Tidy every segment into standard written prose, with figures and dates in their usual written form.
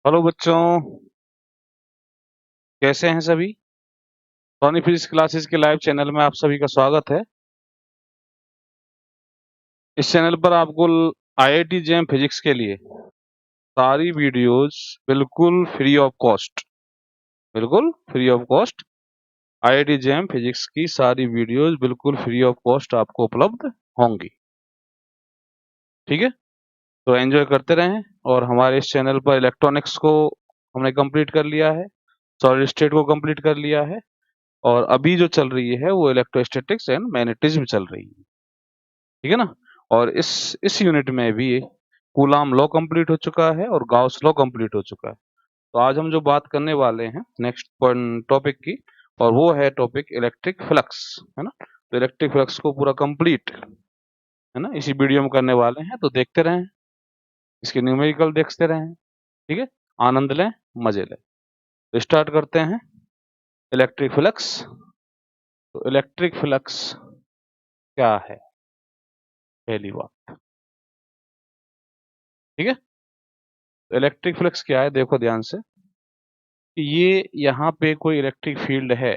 Hello बच्चों, कैसे हैं सभी। सोनी फिजिक्स क्लासेस के लाइव चैनल में आप सभी का स्वागत है। इस चैनल पर आपको आईआईटी जेईई फिजिक्स के लिए सारी वीडियोस बिल्कुल फ्री ऑफ कॉस्ट, बिल्कुल free of cost IIT JEE physics की सारी वीडियोस बिल्कुल फ्री ऑफ कॉस्ट आपको उपलब्ध होंगी। ठीक है, तो एंजॉय करते रहें। और हमारे इस चैनल पर इलेक्ट्रॉनिक्स को हमने कंप्लीट कर लिया है, सॉलिड स्टेट को कंप्लीट कर लिया है, और अभी जो चल रही है वो इलेक्ट्रोस्टैटिक्स एंड मैग्नेटिज्म चल रही है। ठीक है ना। और इस यूनिट में भी कूलाम लॉ कंप्लीट हो चुका है और गाउस लॉ कंप्लीट हो चुका है। तो आज हम जो बात करने वाले हैं नेक्स्ट टॉपिक की, और वो है टॉपिक इलेक्ट्रिक फ्लक्स, है ना। तो इलेक्ट्रिक फ्लक्स को पूरा कंप्लीट, है ना, इसी वीडियो में करने वाले हैं। तो देखते रहें, इसके न्यूमेरिकल देखते रहें। ठीक है, आनंद लें, मजे लें। तो स्टार्ट करते हैं इलेक्ट्रिक फ्लक्स। तो इलेक्ट्रिक फ्लक्स क्या है, पहली बात। ठीक है, तो इलेक्ट्रिक फ्लक्स क्या है, देखो ध्यान से कि ये यहाँ पे कोई इलेक्ट्रिक फील्ड है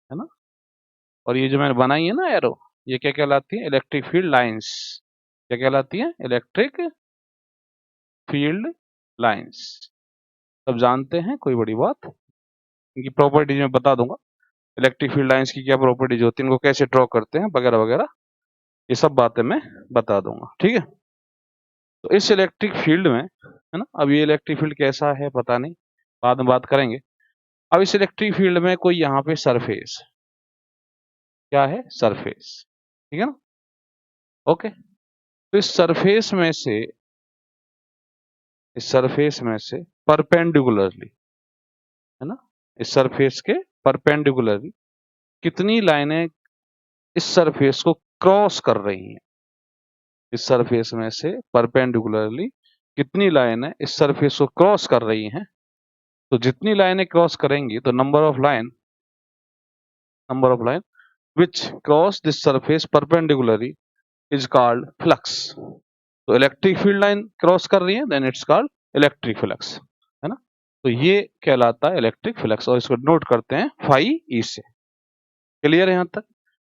ना। और ये जो मैंने बनाई है ना एरो, ये क्या कहलाती है, इलेक्ट्रिक फील्ड लाइंस। क्या कहलाती है, इलेक्ट्रिक फील्ड लाइंस। सब जानते हैं, कोई बड़ी बात। इनकी प्रॉपर्टीज मैं बता दूंगा, इलेक्ट्रिक फील्ड लाइंस की क्या प्रॉपर्टीज होती है, इनको कैसे ड्रॉ करते हैं, वगैरह वगैरह, ये सब बातें मैं बता दूंगा। ठीक है, तो इस इलेक्ट्रिक फील्ड में, है ना, अब ये इलेक्ट्रिक फील्ड कैसा है पता नहीं, बाद में बात करेंगे। अब इस इलेक्ट्रिक फील्ड में कोई यहाँ पे सरफेस, क्या है, सरफेस। ठीक है ना। ओके, तो इस सरफेस में से परपेंडिकुलरली, है ना, इस सरफेस के परपेंडिकुलरली कितनी लाइनें इस सरफेस को क्रॉस कर रही हैं। इस सरफेस में से परपेंडिकुलरली कितनी लाइनें इस सरफेस को क्रॉस कर रही हैं। तो जितनी लाइनें क्रॉस करेंगी, तो number of line which cross this surface perpendicularly is called flux. तो इलेक्ट्रिक फील्ड लाइन क्रॉस कर रही है, then it's called electric flux, है ना। तो ये कहलाता है इलेक्ट्रिक फ्लक्स, और इसको नोट करते हैं फाई ई से। क्लियर है यहाँ तक।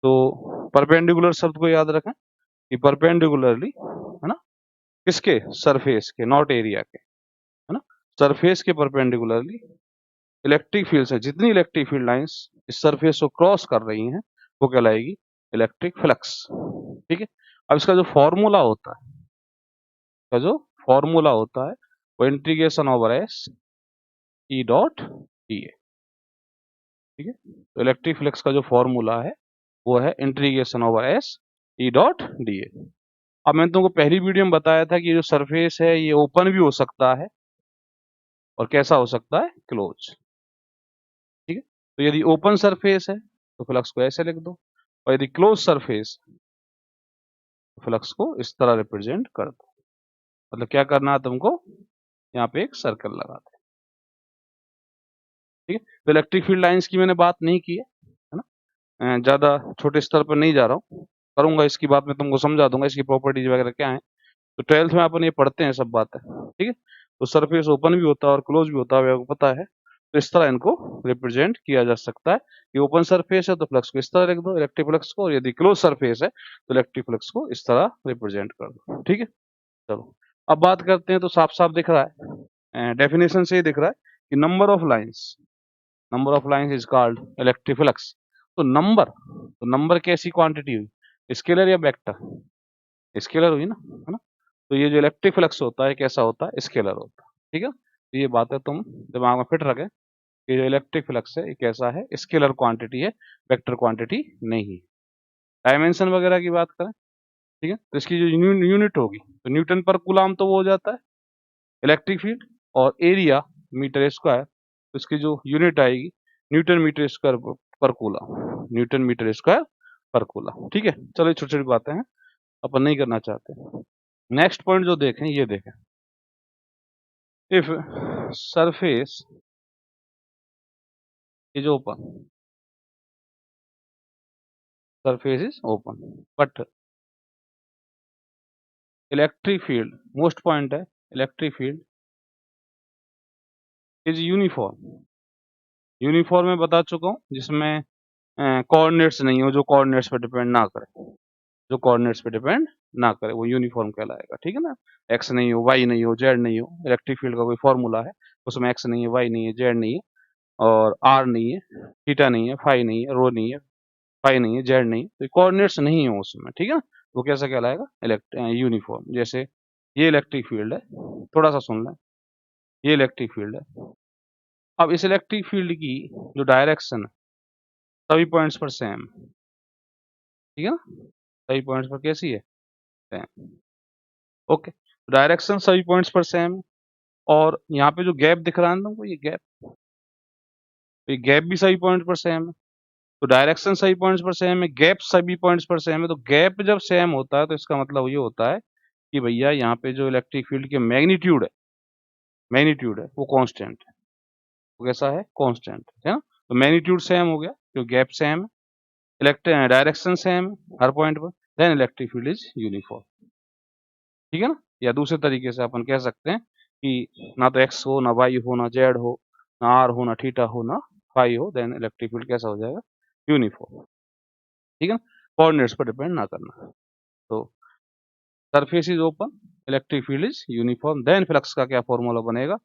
तो परपेंडिकुलर शब्द को याद रखें कि परपेंडिकुलरली, है ना, किसके, सरफेस के, नॉट एरिया के, है ना। सरफेस के परपेंडिकुलरली इलेक्ट्रिक फील्ड से जितनी इलेक्ट्रिक फील्ड लाइंस इस सरफेस को क्रॉस कर रही हैं, वो कहलाएगी इलेक्ट्रिक फ्लक्स। ठीक है, अब इसका जो फॉर्मूला होता है, इसका जो फॉर्मूला होता है वो integration over S E dot D ए। ठीक है, तो इलेक्ट्रिक फ्लक्स का जो फॉर्मूला है वो है integration over S E dot D ए। अब मैंने तुमको पहली वीडियो में बताया था कि ये जो सरफेस है ये ओपन भी हो सकता है, और कैसा हो सकता है, क्लोज। ठीक है, तो यदि ओपन सरफेस है तो फ्लक्स को ऐसे लिख दो, और यदि क्लोज सरफेस तो फ्लक्स को इस तरह रिप्रेजेंट कर दो। मतलब क्या करना है तुमको, यहाँ पे एक सर्कल लगा दो। ठीक है, तो इलेक्ट्रिक फील्ड लाइंस की मैंने बात नहीं की है ना, ज्यादा छोटे स्तर पर नहीं जा रहा हूँ, करूंगा इसकी बात, मैं तुमको समझा दूंगा इसकी प्रॉपर्टीज वगैरह क्या है। तो 12th में अपन ये पढ़ते हैं सब बातें। ठीक है, तो सरफेस ओपन भी होता है और क्लोज भी होता है, आपको पता है। तो इस तरह इनको रिप्रेजेंट किया जा सकता है कि ओपन सरफेस है तो फ्लक्स को इस तरह लिख दो, इलेक्ट्रिक फ्लक्स को, और यदि क्लोज सरफेस है तो इलेक्ट्रिक फ्लक्स को इस तरह रिप्रेजेंट कर दो। ठीक है, चलो अब बात करते हैं। तो साफ साफ दिख रहा है, डेफिनेशन से ही दिख रहा है कि number of lines is called electric flux. तो नंबर कैसी क्वांटिटी हुई, स्केलर या वेक्टर, स्केलर हुई ना, है ना। तो ये जो इलेक्ट्रिक फ्लक्स होता है कैसा होता है, स्केलर होता है। ठीक है, तो ये बात है तुम दिमाग में फिट रखें कि जो इलेक्ट्रिक फ्लक्स है ये कैसा है, स्केलर क्वांटिटी है, वेक्टर क्वांटिटी नहीं है। डायमेंशन वगैरह की बात करें, ठीक है, तो इसकी जो यूनिट होगी, तो न्यूटन पर कूलाम तो वो हो जाता है इलेक्ट्रिक फील्ड, और एरिया मीटर स्क्वायर, तो इसकी जो यूनिट आएगी न्यूटन मीटर स्क्वायर पर कूलाम, न्यूटन मीटर स्क्वायर पर कूलाम। ठीक है, चलो ये छोटी छोटी बातें हैं, अपन नहीं करना चाहते। नेक्स्ट पॉइंट जो देखें, ये देखें, if surface is open, surface is open but electric field, most point है, electric field is uniform. Uniform में बता चुका हूँ, जिसमें कोऑर्डिनेट्स नहीं हो, जो कोऑर्डिनेट्स पे डिपेंड ना करे, जो कोऑर्डिनेट्स पे डिपेंड ना करे वो यूनिफॉर्म कहलाएगा। ठीक है ना, एक्स नहीं हो, वाई नहीं हो, जेड नहीं हो। इलेक्ट्रिक फील्ड का कोई फॉर्मूला है, उसमें एक्स नहीं है, वाई नहीं है, जेड नहीं है, और आर नहीं है, थीटा नहीं है, फाई नहीं है, रो नहीं है, फाई नहीं है, जेड नहीं है, तो कोऑर्डिनेट्स नहीं है उसमें। ठीक है ना, वो कैसा कहलाएगा, यूनिफॉर्म। जैसे ये इलेक्ट्रिक फील्ड है, थोड़ा सा सुन लें, ये इलेक्ट्रिक फील्ड है। अब इस इलेक्ट्रिक फील्ड की जो डायरेक्शन है सभी पॉइंट्स पर सेम, ठीक है ना, सभी पॉइंट्स पर कैसी है, सेम। ओके, डायरेक्शन सभी पॉइंट्स पर सेम, और यहाँ पे जो गैप दिख रहा है ना तुमको, ये गैप भी सभी पॉइंट पर सेम है। तो डायरेक्शन सभी पॉइंट्स पर सेम है, गैप सभी पॉइंट्स पर सेम है। तो गैप जब सेम होता है तो इसका मतलब ये होता है कि भैया यहाँ पे जो इलेक्ट्रिक फील्ड के मैग्नीट्यूड है वो कांस्टेंट है। वो कैसा है, कांस्टेंट है ना। तो मैग्नीट्यूड सेम हो गया, जो गैप सेम है, इलेक्ट्रिक डायरेक्शन सेम है हर पॉइंट पर, then electric field is uniform. ठीक है ना, या दूसरे तरीके से अपन कह सकते हैं कि ना तो एक्स हो, ना वाई हो, ना जेड हो, ना आर हो, ना थीटा हो, ना फाई हो, देन इलेक्ट्रिक फील्ड कैसा हो जाएगा, यूनिफॉर्म। ठीक है ना, कोऑर्डिनेट्स पर डिपेंड ना करना। तो surface is open, electric field is uniform, then flux का क्या फॉर्मूला बनेगा,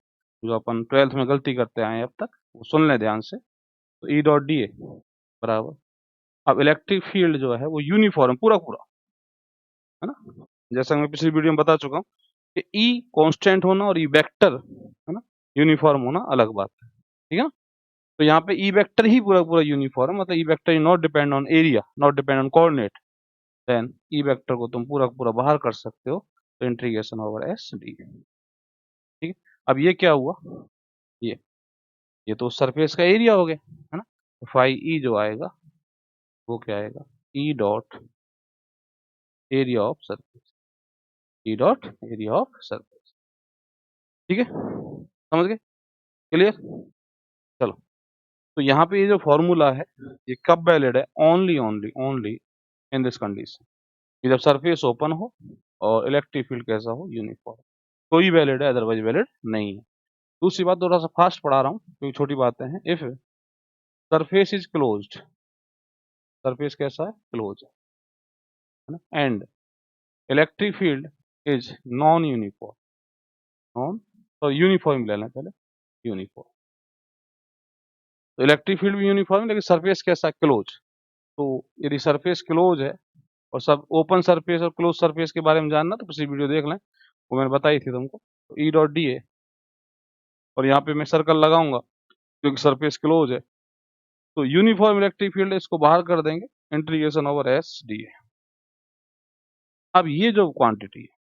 जो अपन 12th में गलती करते आए हैं अब तक, वो सुन लें ध्यान से। तो ई डॉट डी ए बराबर, अब इलेक्ट्रिक फील्ड जो है वो यूनिफॉर्म पूरा पूरा है ना, जैसा मैं पिछली वीडियो में बता चुका हूँ कि ई कांस्टेंट होना और ई वेक्टर है ना यूनिफॉर्म होना अलग बात है। ठीक है ना, तो यहाँ पे ई वेक्टर ही पूरा पूरा यूनिफॉर्म, मतलब E vector is not depend on area, not depend on coordinate, then E vector को तुम पूरा पूरा बाहर कर सकते हो, तो इंटीग्रेशन ओवर एस डी। ठीक है, अब ये क्या हुआ, ये ये तो सरफेस का एरिया हो गया है ना। तो फाई ई जो आएगा वो क्या आएगा, E dot area of surface, E dot area of surface. ठीक है, समझ गए, क्लियर। चलो, तो यहाँ पे ये जो फॉर्मूला है ये कब वैलिड है, only only only in this condition, कि जब सरफेस ओपन हो और इलेक्ट्रिक फील्ड कैसा हो, यूनिफॉर्म, तो ही वैलिड है, अदरवाइज वैलिड नहीं है। दूसरी बात, थोड़ा सा फास्ट पढ़ा रहा हूँ क्योंकि छोटी बातें हैं। If surface is closed, surface कैसा है, क्लोज है ना, and electric field is non uniform, non, तो यूनिफॉर्म ले लें पहले, यूनिफॉर्म, तो इलेक्ट्रिक फील्ड भी यूनिफॉर्म है, लेकिन सरफेस कैसा है, क्लोज। तो यदि सरफेस क्लोज है, और सब ओपन सरफेस और क्लोज सरफेस के बारे में जानना तो पिछली वीडियो देख लें, वो मैंने बताई थी तुमको। तो ई डॉट डी ए, और यहाँ पे मैं सर्कल लगाऊंगा क्योंकि सरफेस क्लोज है, तो यूनिफॉर्म इलेक्ट्रिक फील्ड इसको बाहर कर देंगे, integration over S D A. अब ये जो क्वांटिटी है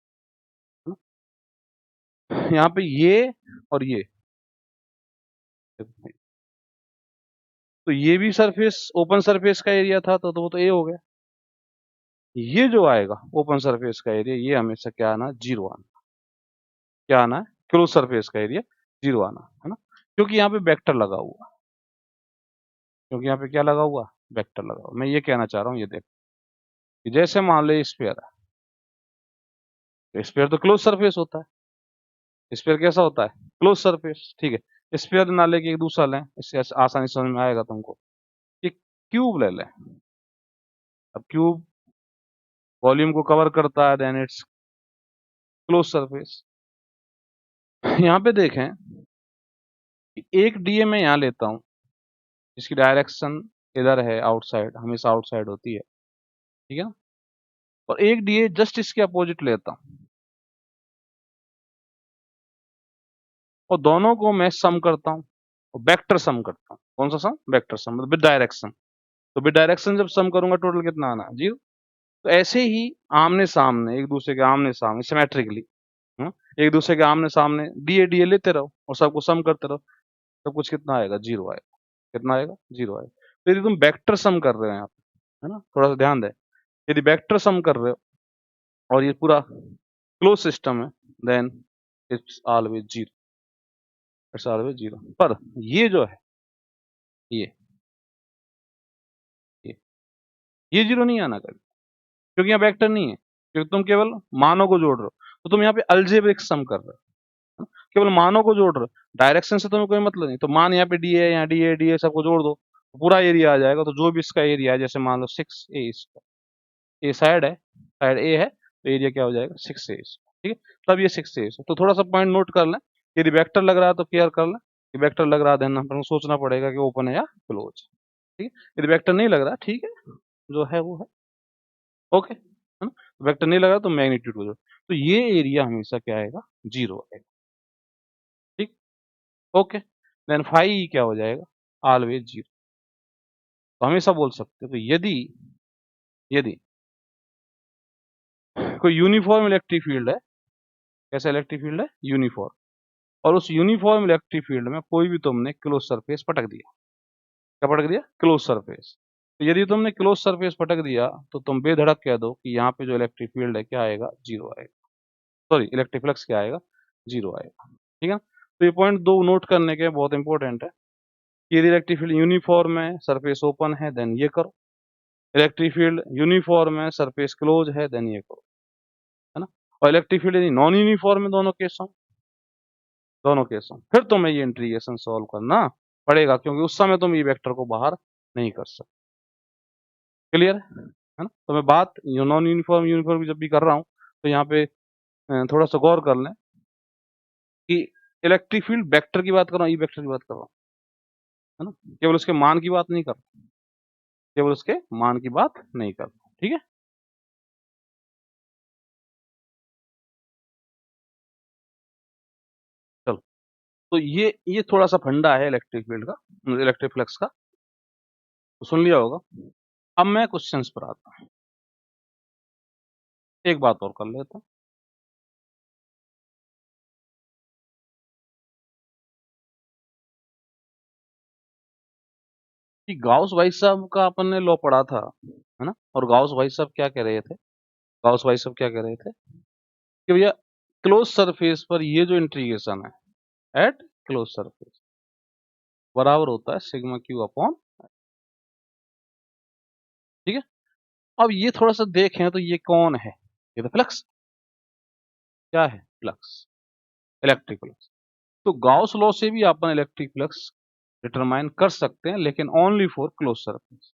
यहाँ पे ये और ये, तो ये भी सरफेस, ओपन सरफेस का एरिया था, तो वो तो ए हो गया। ये जो आएगा ओपन सरफेस का एरिया, ये हमेशा क्या आना, जीरो आना, क्या आना है, क्लोज सरफेस का एरिया जीरो आना है ना, क्योंकि यहाँ पे वेक्टर लगा हुआ, क्योंकि यहाँ पे क्या लगा हुआ, वेक्टर लगा हुआ। मैं ये कहना चाह रहा हूँ, ये देख, कि जैसे मान लो स्फीयर है, तो स्फीयर तो क्लोज सरफेस होता है, स्फीयर कैसा होता है, क्लोज सरफेस। ठीक है, स्फीयर ना लेके एक दूसरा लें, इससे आसानी समझ में आएगा तुमको। कि क्यूब ले लें, अब क्यूब वॉल्यूम को कवर करता है, देन इट्स क्लोज सरफेस। यहाँ पे देखें कि एक डीए मैं यहाँ लेता हूँ, जिसकी डायरेक्शन इधर है, आउटसाइड, हमेशा आउटसाइड होती है, ठीक है ना, और एक डीए जस्ट इसके अपोजिट लेता हूँ, और दोनों को मैं सम करता हूँ, और वेक्टर सम करता हूँ। कौन सा सम, वेक्टर सम, मतलब विद डायरेक्शन। तो विद डायरेक्शन जब सम करूंगा, टोटल कितना आना, जीरो। तो ऐसे ही आमने सामने, एक दूसरे के आमने सामने सिमेट्रिकली, एक दूसरे के आमने सामने डीए डीए लेते रहो और सबको सम करते रहो, सब कुछ कितना आएगा, जीरो आएगा। कितना आएगा, जीरो आएगा। तो यदि तुम वेक्टर सम कर रहे हो यहाँ पे, है ना, थोड़ा सा ध्यान दे, यदि वेक्टर सम कर रहे हो और ये पूरा क्लोज सिस्टम है, then it's always zero, it's always zero. पर ये जो है, ये ये ये जीरो नहीं आना कभी, क्योंकि यहाँ वेक्टर नहीं है, क्योंकि तुम केवल मानों को जोड़ रहे हो, तो तुम यहाँ पे अलजेब्रिक सम कर रहे हो। केवल मानों को जोड़ रहे हो, डायरेक्शन से तुम्हें कोई मतलब नहीं। तो मान यहाँ पे डी है, यहाँ डी है, सबको जोड़ दो तो पूरा एरिया आ जाएगा। तो जो भी इसका एरिया है, जैसे मान लो 6A, इसका ए साइड है, साइड ए है, तो एरिया क्या हो जाएगा 6A। ठीक है, तब ये 6A। तो थोड़ा सा पॉइंट नोट कर लें। यदि वेक्टर लग रहा है तो केयर कर लें कि वेक्टर लग रहा है, देन अपन को सोचना पड़ेगा कि ओपन है या क्लोज। ठीक है, यदि वेक्टर नहीं लग रहा, ठीक है, जो है वो है। ओके, है ना, वेक्टर नहीं लग रहा तो मैग्नीट्यूड हो जाए, तो ये एरिया हमेशा क्या आएगा, 0 आएगा। ठीक, ओके, देन फाई क्या हो जाएगा, ऑलवेज 0। तो हमेशा बोल सकते हो, तो यदि यदि कोई यूनिफॉर्म इलेक्ट्रिक फील्ड है, कैसा इलेक्ट्रिक फील्ड है, यूनिफॉर्म, और उस यूनिफॉर्म इलेक्ट्रिक फील्ड में कोई भी तुमने क्लोज सरफेस पटक दिया, क्या पटक दिया, क्लोज सरफेस। तो यदि तुमने क्लोज सरफेस पटक दिया तो तुम बेधड़क कह दो कि यहाँ पे जो इलेक्ट्रिक फील्ड है क्या आएगा, 0 आएगा। सॉरी, इलेक्ट्रिक फ्लक्स क्या आएगा, 0 आएगा। ठीक है, तो ये पॉइंट दो नोट करने के बहुत इंपॉर्टेंट है। यदि इलेक्ट्रिक फील्ड यूनिफॉर्म है, सरफेस ओपन है, देन ये करो। इलेक्ट्रिक फील्ड यूनिफॉर्म है, सरफेस क्लोज है, देन ये करो, है ना। और इलेक्ट्रिक फील्ड यदि नॉन यूनिफॉर्म है, दोनों केसों फिर तुम्हें ये इंटीग्रेशन सॉल्व करना पड़ेगा, क्योंकि उस समय तुम ये वेक्टर को बाहर नहीं कर सकते। क्लियर है ना। तो मैं बात नॉन यूनिफॉर्म यूनिफॉर्म की जब भी कर रहा हूँ, तो यहाँ पे थोड़ा सा गौर कर लें कि इलेक्ट्रिक फील्ड वेक्टर की बात कर रहा हूँ, ई वेक्टर की बात कर रहा हूँ, है ना। केवल उसके मान की बात नहीं कर रहा, केवल उसके मान की बात नहीं कर रहा। ठीक है, चलो, तो ये थोड़ा सा फंडा है इलेक्ट्रिक फील्ड का, इलेक्ट्रिक फ्लक्स का, तो सुन लिया होगा। अब मैं क्वेश्चंस पर आता हूँ। एक बात और कर लेता हूँ कि गाउस भाई साहब का अपन ने लॉ पढ़ा था, है ना। और गाउस भाई साहब क्या कह रहे थे, गाउस भाई साहब क्या कह रहे थे कि भैया क्लोज सरफेस पर ये जो इंटीग्रेशन है एट क्लोज सरफेस बराबर होता है सिग्मा क्यू अपॉन। ठीक है, अब ये थोड़ा सा देखें तो ये कौन है, ये तो फ्लक्स, क्या है, फ्लक्स, इलेक्ट्रिक फ्लक्स। तो गाउस लॉ से भी अपन इलेक्ट्रिक फ्लक्स डिटरमाइन कर सकते हैं, लेकिन only for close surface,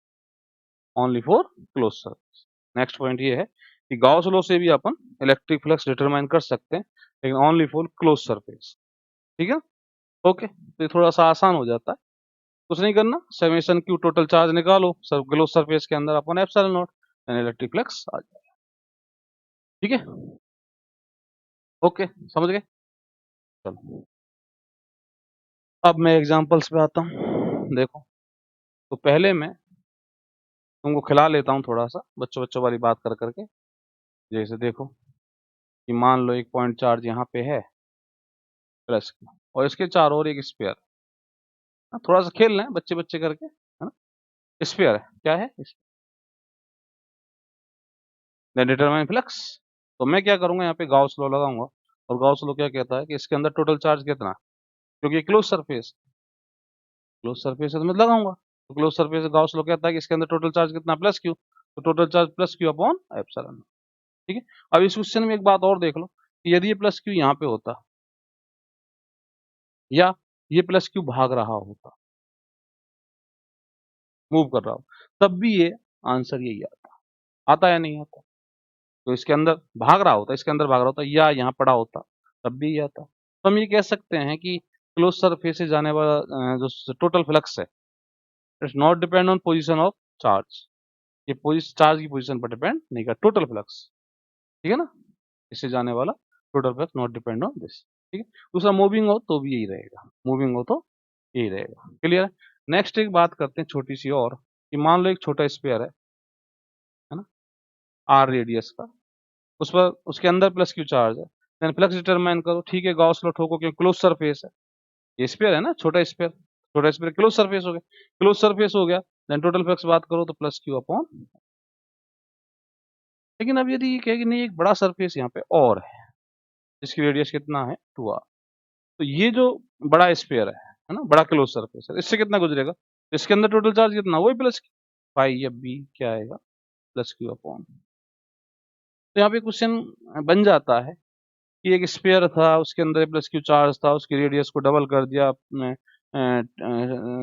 only for close surface. Next point ये है कि गाउस लॉ से भी अपन इलेक्ट्रिक फ्लक्स डिटरमाइन कर सकते हैं, लेकिन ओनली फॉर क्लोज सरफेस। ठीक है, ओके, तो ये थोड़ा सा आसान हो जाता है, कुछ नहीं करना, समेशन क्यू टोटल चार्ज निकालो सर क्लोज सरफेस के अंदर अपन एप्सिलॉन नॉट, यानी इलेक्ट्रिक फ्लक्स आ जाएगा। ठीक है, ओके, समझ गए। चलो, अब मैं एग्जांपल्स पे आता हूँ, देखो। तो पहले मैं तुमको खिला लेता हूँ थोड़ा सा बच्चों बच्चों वाली बात कर करके। जैसे देखो कि मान लो एक पॉइंट चार्ज यहाँ पे है प्लस का, और इसके चारों ओर एक स्फीयर, थोड़ा सा खेल लें बच्चे बच्चे करके, है ना। स्फीयर है, क्या है, देन डिटरमाइन फ्लक्स। तो मैं क्या करूंगा, यहाँ पे गाउस लॉ लगाऊंगा, और गाउस लॉ क्या कहता है कि इसके अंदर टोटल चार्ज कितना है, क्योंकि ये क्लोज सरफेस, क्लोज सरफेस है तो मैं लगाऊंगा। तो क्लोज सरफेस गाउस लॉ कहता है कि इसके अंदर टोटल चार्ज कितना, प्लस क्यू, तो total charge plus Q upon epsilon. ठीक है, अब इस क्वेश्चन में एक बात और देख लो कि यदि ये प्लस क्यू यहाँ पे होता, या ये प्लस क्यू भाग रहा होता, मूव कर रहा हो, तब भी ये आंसर यही आता, आता या नहीं आता। तो इसके अंदर भाग रहा होता, इसके अंदर भाग रहा होता, या यहाँ पड़ा होता, तब भी ये आता। तो हम ये कह सकते हैं कि क्लोज सरफेस से जाने वाला जो टोटल फ्लक्स है, it's not depend on position of charge, ये चार्ज की पोजीशन पर डिपेंड नहीं करता, टोटल फ्लक्स। ठीक है ना, इससे जाने वाला total flux not depend on this. ठीक है, दूसरा मूविंग हो तो भी यही रहेगा, मूविंग हो तो यही रहेगा। क्लियर है। नेक्स्ट एक बात करते हैं छोटी सी और, कि मान लो एक छोटा स्फीयर है ना, आर रेडियस का, उस पर उसके अंदर प्लस क्यू चार्ज है, देन फ्लक्स डिटरमाइन करो। ठीक है, गॉस लॉ ठोको क्योंकि क्लोज सरफेस है, ये स्फीयर है ना, छोटा स्फीयर क्लोज सरफेस हो गया, क्लोज सरफेस हो गया, देन टोटल फ्लक्स बात करो तो प्लस क्यू अपॉन। लेकिन अब यदि ये कहे कि नहीं एक बड़ा सरफेस यहाँ पे और है, जिसकी रेडियस कितना है 2r, तो ये जो बड़ा स्फीयर है ना, बड़ा क्लोज सरफेस है, इससे कितना गुजरेगा, इसके अंदर टोटल चार्ज कितना, वही प्लस पाई, अब बी क्या आएगा, प्लस क्यू अपॉन। तो यहाँ पे क्वेश्चन बन जाता है कि एक स्फीयर था, उसके अंदर प्लस क्यू चार्ज था, उसकी रेडियस को डबल कर दिया आपने,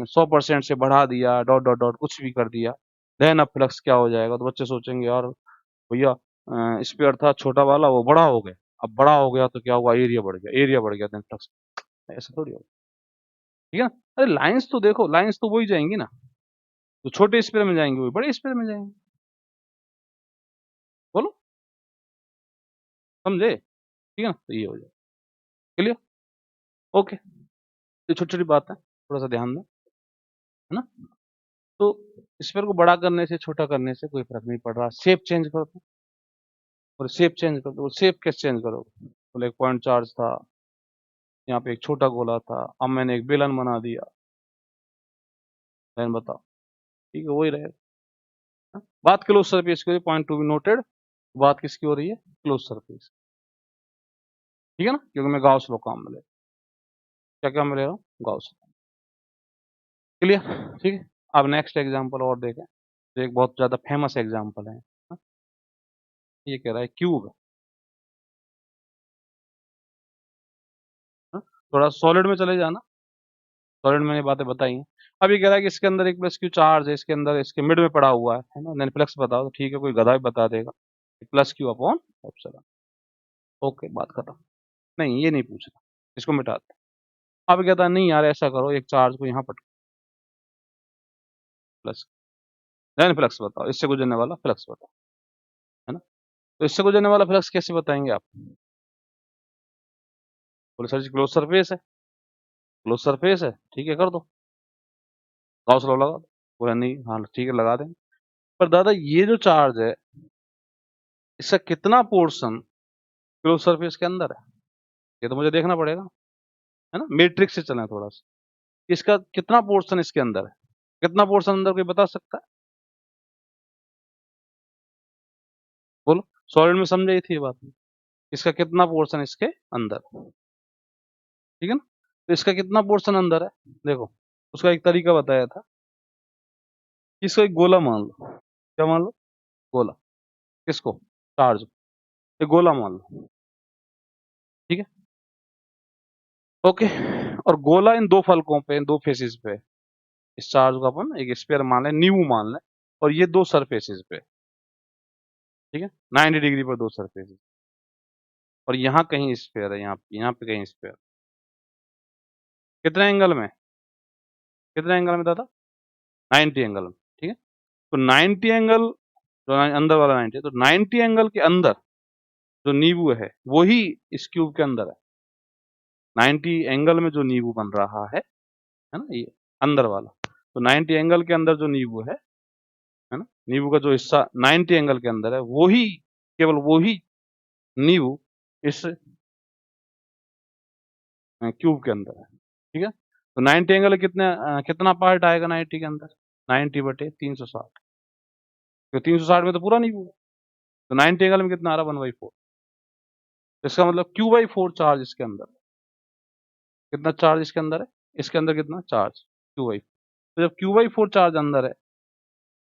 100% से बढ़ा दिया, डॉट डॉट डॉट कुछ भी कर दिया, देन अब फ्लक्स क्या हो जाएगा? तो बच्चे सोचेंगे यार भैया स्फीयर था छोटा वाला, वो बड़ा हो गया, अब बड़ा हो गया तो क्या हुआ? एरिया बढ़ गया, एरिया बढ़ गया देन फ्लक्स। ऐसा थोड़ी होगा, ठीक है ना? अरे लाइंस तो देखो, लाइंस तो वही जाएंगी ना, तो छोटे स्फीयर में जाएंगे, वही बड़े स्फीयर में जाएंगे। बोलो, समझे? ठीक है ना? तो ये हो जाए, क्लियर? ओके, ये छोटी छोटी बात है, थोड़ा सा ध्यान दें, है ना? तो स्फीयर को बड़ा करने से, छोटा करने से कोई फर्क नहीं पड़ रहा। शेप चेंज कर दो, और शेप चेंज कर दो। शेप कैसे चेंज करोगे? बोले एक पॉइंट चार्ज था, यहाँ पे एक छोटा गोला था, अब मैंने एक बेलन बना दिया, देन बताओ, ठीक है? वही रहेगा। हाँ? बात क्लोज सरफेस की, पॉइंट टू बी नोटेड। बात किसकी हो रही है? क्लोज सरफेस, ठीक है ना? क्योंकि मैं गाउस लॉ काम मिले, क्या क्या मिल रहा हूँ? गाउस। क्लियर? ठीक है। अब नेक्स्ट एग्जांपल और देखें, जो एक बहुत ज्यादा फेमस एग्जांपल है। हाँ? ये कह रहा है क्यूब। हाँ? थोड़ा सॉलिड में चले जाना, सॉलिड में ये बातें बताई हैं। अब ये कह रहा है कि इसके अंदर एक प्लस क्यू चार्ज है, इसके अंदर इसके मिड में पड़ा हुआ है ना? देन फ्लक्स बताओ, तो ठीक है, कोई गधा भी बता देगा, plus Q upon epsilon. Okay, बात खत्म। नहीं, ये नहीं पूछना, इसको मिटा दो। अब कहता है नहीं यार, ऐसा करो, एक चार्ज को यहाँ पटको, प्लस, देन फ्लक्स बताओ, इससे गुजरने वाला फ्लक्स बताओ, है ना? तो इससे गुजरने वाला फ्लक्स कैसे बताएंगे आप? बोले सर जी क्लोज सरफेस है, क्लोज सरफेस है, ठीक है, कर दो, गॉस लॉ लगा दो। बोला नहीं, हाँ ठीक है, लगा देंगे। पर दादा ये जो चार्ज है, इसका कितना पोर्शन क्लोज सरफेस के अंदर है? ये तो मुझे देखना पड़ेगा, है ना? मैट्रिक्स से चलें थोड़ा सा, इसका कितना पोर्शन इसके अंदर है? कितना पोर्शन अंदर, कोई बता सकता है? बोलो, सॉलिड में समझाई थी ये बात में, इसका कितना पोर्शन इसके अंदर, ठीक है ना? तो इसका कितना पोर्शन अंदर है, देखो, उसका एक तरीका बताया था। इसको एक गोला मान लो, क्या मान लो? गोला। किसको? चार्ज। एक गोला मान लो, ठीक है, ओके। और गोला इन दो फलकों पे, इन दो फेसिस पे, इस चार्ज को अपन एक स्फीयर मान लें, न्यू मान लें, और ये दो सरफेसेस पे, ठीक है, 90 डिग्री पर दो सरफेसेस, और यहाँ कहीं स्फीयर है, यहाँ पे कहीं स्फीयर, कितने एंगल में? कितने एंगल में दादा? 90 एंगल में, ठीक है। तो 90 एंगल, जो अंदर वाला 90 है, तो 90 एंगल के अंदर जो नींबू है, वही इस क्यूब के अंदर है। 90 एंगल में जो नींबू बन रहा है ना, ये अंदर वाला, तो 90 एंगल के अंदर जो नींबू है ना, नींबू का जो हिस्सा 90 एंगल के अंदर है, वही, केवल वही नींबू इस क्यूब के अंदर है, ठीक है। तो 90 एंगल कितना पार्ट आएगा 90 के अंदर? 90 बटे 360, तो 360 में तो पूरा नींबू है, तो 90 एंगल में कितना आ रहा? 1/4। इसका मतलब Q/4 चार्ज इसके अंदर है। कितना चार्ज इसके अंदर है? इसके अंदर कितना चार्ज? Q/4। तो जब Q/4 चार्ज अंदर है,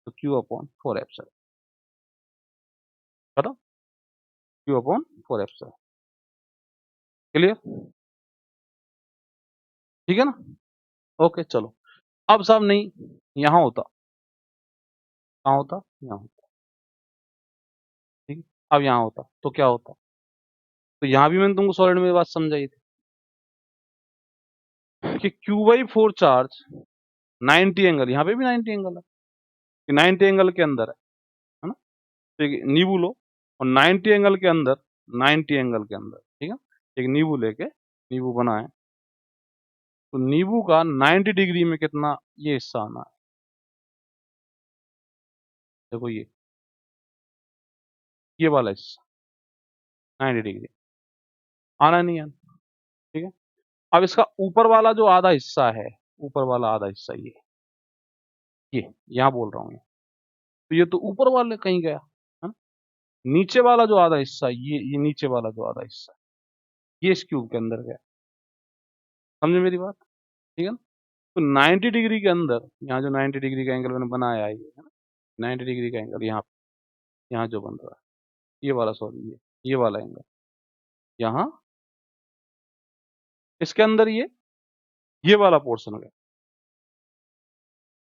तो Q/4 एप्सिलॉन, बताओ, Q/4 एप्सिलॉन। क्लियर? ठीक है ना? ओके, चलो। अब साहब नहीं, यहाँ होता, कहाँ होता? यहाँ होता, ठीक है। अब यहाँ होता तो क्या होता? तो यहाँ भी मैंने तुमको सॉलिड में ये बात समझाई थी कि Q/4 चार्ज 90 एंगल, यहाँ पे भी 90 एंगल है, कि 90 एंगल के अंदर है ना? तो एक नींबू लो, और 90 एंगल के अंदर, 90 एंगल के अंदर, ठीक है, एक नींबू लेके, नींबू बनाए, तो नींबू का 90 डिग्री में कितना ये हिस्सा आना है? देखो ये वाला हिस्सा 90 डिग्री आना नहीं आना, ठीक है। अब इसका ऊपर वाला जो आधा हिस्सा है, ऊपर वाला आधा हिस्सा ये यहाँ बोल रहा हूँ, तो ये तो ऊपर वाले कहीं गया, है ना? नीचे वाला जो आधा हिस्सा, ये नीचे वाला जो आधा हिस्सा, ये इस क्यूब के अंदर गया। समझे मेरी बात? ठीक है ना? तो 90 डिग्री के अंदर, यहाँ जो 90 डिग्री का एंगल मैंने बनाया है, ये है ना, 90 डिग्री का एंगल, यहाँ जो बन रहा है, ये वाला, सॉरी, ये वाला एंगल यहाँ इसके अंदर ये वाला पोर्शन गया,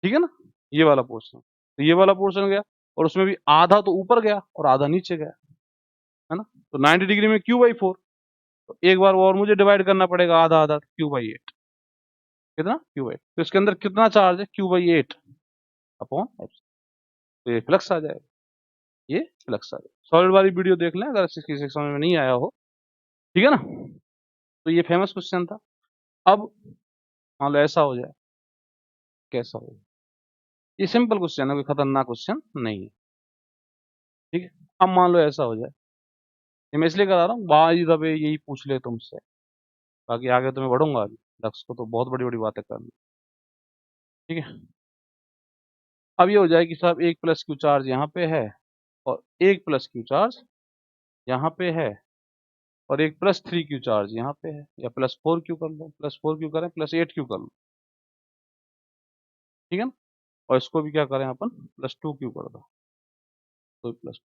ठीक है ना, ये वाला पोर्शन, तो ये वाला पोर्शन गया और उसमें भी आधा तो ऊपर गया और आधा नीचे गया, है ना। तो 90 डिग्री में Q/4, तो एक बार और मुझे डिवाइड करना पड़ेगा आधा आधा, Q/8, कितना Q/8, तो इसके अंदर कितना चार्ज है, Q/8 अपॉन एप्सिलॉन, तो ये फ्लक्स आ जाएगा, ये फ्लक्स आ जाएगा। सॉलिड वाली वीडियो देख लें अगर किसी से समझ में नहीं आया हो, ठीक है ना। तो ये फेमस क्वेश्चन था। अब मान लो ऐसा हो जाए, कैसा हो, ये सिंपल क्वेश्चन है, कोई खतरनाक क्वेश्चन नहीं है, ठीक है। अब मान लो ऐसा हो जाए, ये मैं इसलिए करा रहा हूँ, बाई द वे यही पूछ ले तुमसे, बाकी आगे तो मैं बढ़ूंगा अभी, दक्ष को तो बहुत बड़ी बड़ी बातें करनी, ठीक है। अब ये हो जाए कि साहब एक प्लस क्यू चार्ज यहाँ पे है और एक प्लस क्यू चार्ज यहाँ पे है और एक प्लस 3 क्यू चार्ज यहाँ पे है, या +4 क्यू कर लो, +4 क्यू करें, +8 क्यू कर लो, ठीक है ना। और इसको भी क्या करें अपन, +2 क्यू कर दो, तो प्लस,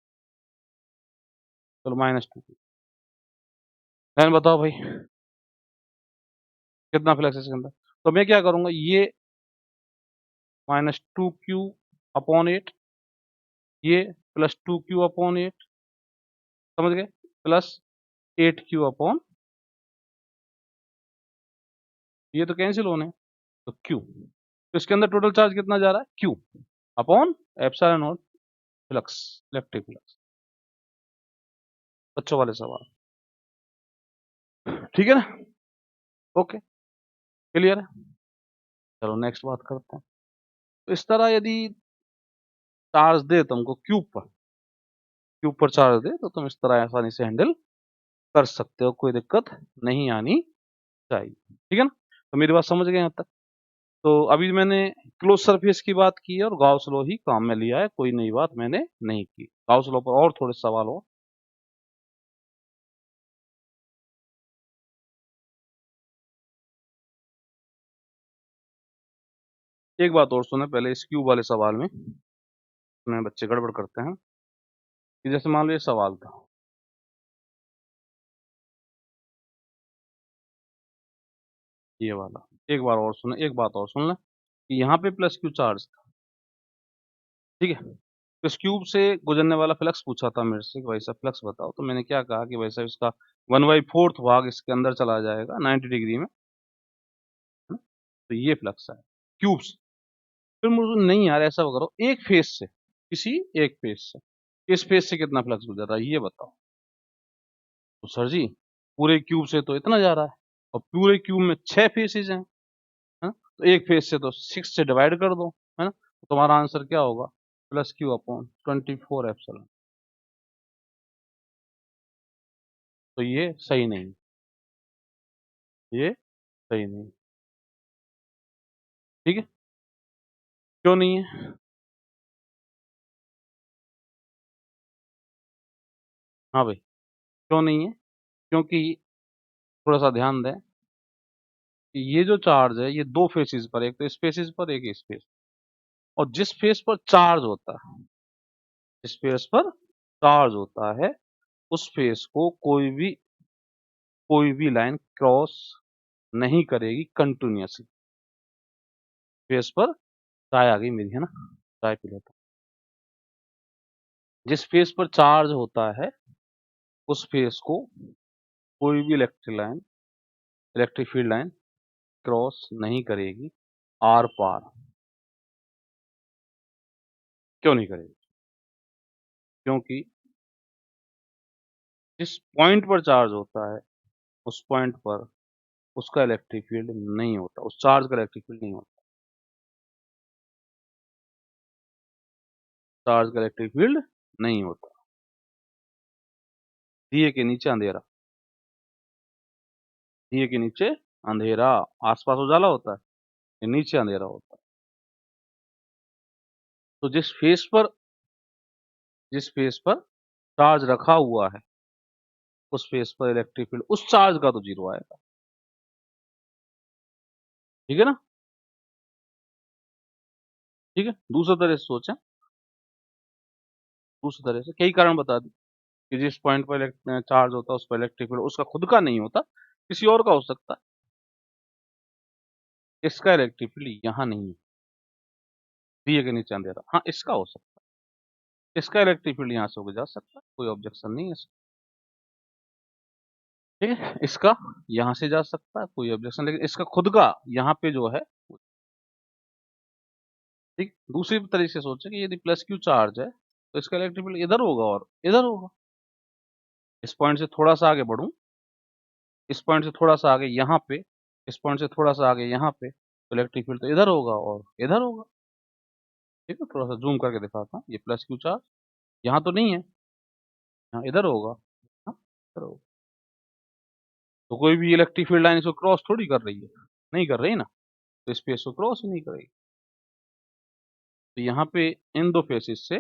चलो -2 क्यू। मैंने बताओ भाई कितना फ्लक्स है इसके अंदर, तो मैं क्या करूंगा, ये -2Q/8, ये +2Q/8, समझ गए, +8Q/, ये तो कैंसिल होने हैं, तो Q, तो इसके अंदर टोटल चार्ज कितना जा रहा है, Q upon epsilon not flux, electric flux. बच्चों वाले सवाल, ठीक है ना, ओके, क्लियर है। चलो नेक्स्ट बात करते हैं। तो इस तरह यदि चार्ज दे तुमको क्यूब पर चार्ज दे, तो तुम इस तरह आसानी से हैंडल कर सकते हो, कोई दिक्कत नहीं आनी चाहिए, ठीक है ना। तो मेरी बात समझ गए यहाँ तक। तो अभी मैंने क्लोज सरफेस की बात की है और गाउस लॉ ही काम में लिया है, कोई नई बात मैंने नहीं की। गाउस लॉ पर और थोड़े सवाल हो, एक बात और सुने पहले इस क्यूब वाले सवाल में बच्चे गड़बड़ करते हैं, कि जैसे मान लो ये सवाल था, ये वाला, एक बार और सुने, एक बात और सुन ले, कि यहाँ पे प्लस क्यू चार्ज था, ठीक है। तो इस क्यूब से गुजरने वाला फ्लक्स पूछा था मेरे से कि भाई साहब फ्लक्स बताओ, तो मैंने क्या कहा कि भाई साहब इसका 1/4 भाग इसके अंदर चला जाएगा 90 डिग्री में, है ना? तो ये फ्लक्स है क्यूब से। फिर मुझे नहीं यार ऐसा करो, एक फेस से, किसी एक फेस से, इस फेस से कितना फ्लक्स गुजर रहा है ये बताओ। तो सर जी पूरे क्यूब से तो इतना जा रहा है, और पूरे क्यूब में 6 फेसेस हैं, है ना, तो एक फेस से तो 6 से डिवाइड कर दो, है ना, तो तुम्हारा आंसर क्या होगा, +Q/24 एप्सिलॉन। तो ये सही नहीं, ये सही नहीं, ठीक है, क्यों नहीं है, हाँ भाई क्यों नहीं है, क्योंकि थोड़ा सा ध्यान दें कि ये जो चार्ज है ये दो फेसेस पर, एक तो इस फेसेस पर, एक इस फेस, और जिस फेस पर चार्ज होता है, जिस फेस पर चार्ज होता है उस फेस को कोई भी लाइन क्रॉस नहीं करेगी कंटिन्यूअसली। फेस पर चाय आ गई मेरी, है ना, चाय पी लेता हूं। जिस फेस पर चार्ज होता है उस फेस को कोई भी इलेक्ट्रिक फील्ड लाइन क्रॉस नहीं करेगी आर पार, क्यों नहीं करेगी, क्योंकि जिस पॉइंट पर चार्ज होता है उस पॉइंट पर उसका इलेक्ट्रिक फील्ड नहीं होता, उस चार्ज का इलेक्ट्रिक फील्ड नहीं होता, चार्ज का इलेक्ट्रिक फील्ड नहीं होता। दिए के नीचे अंधेरा, दिए के नीचे अंधेरा, आसपास उजाला होता है, ये नीचे अंधेरा होता है। तो जिस फेस पर चार्ज रखा हुआ है उस फेस पर इलेक्ट्रिक फील्ड उस चार्ज का तो जीरो आएगा, ठीक है ना, ठीक है। दूसरे तरह से सोचें, दूसरी तरह से कई कारण बता दी कि जिस पॉइंट पर चार्ज होता है उस पर इलेक्ट्रिक फील्ड उसका खुद का नहीं होता, किसी और का हो सकता है, इसका इलेक्ट्रिक फील्ड यहाँ नहीं है, दिए के नीचे अंधेरा। हाँ, इसका हो सकता है, इसका इलेक्ट्रिक फील्ड यहाँ से होकर जा सकता है, कोई ऑब्जेक्शन नहीं है इसका। ठीक है, इसका यहाँ से जा सकता है, कोई ऑब्जेक्शन, लेकिन इसका खुद का यहाँ पे जो है। ठीक, दूसरी तरीके से सोचे कि यदि प्लस क्यू चार्ज है तो इसका इलेक्ट्रिक फील्ड इधर होगा और इधर होगा। इस पॉइंट से थोड़ा सा आगे बढ़ूं, इस पॉइंट से थोड़ा सा आगे यहाँ पे, इस पॉइंट से थोड़ा सा आगे यहाँ पे, तो इलेक्ट्रिक फील्ड तो इधर होगा और इधर होगा। ठीक है, थोड़ा सा जूम करके दिखाता हूँ, ये प्लस क्यू चार्ज यहाँ तो नहीं है, यहाँ इधर होगा। हाँ, इधर होगा। तो कोई भी इलेक्ट्रिक फील्ड लाइन इसको क्रॉस थोड़ी कर रही है, नहीं कर रही ना, तो स्पेस को क्रॉस ही नहीं करेगी। तो यहाँ पे इन दो फेसेस से,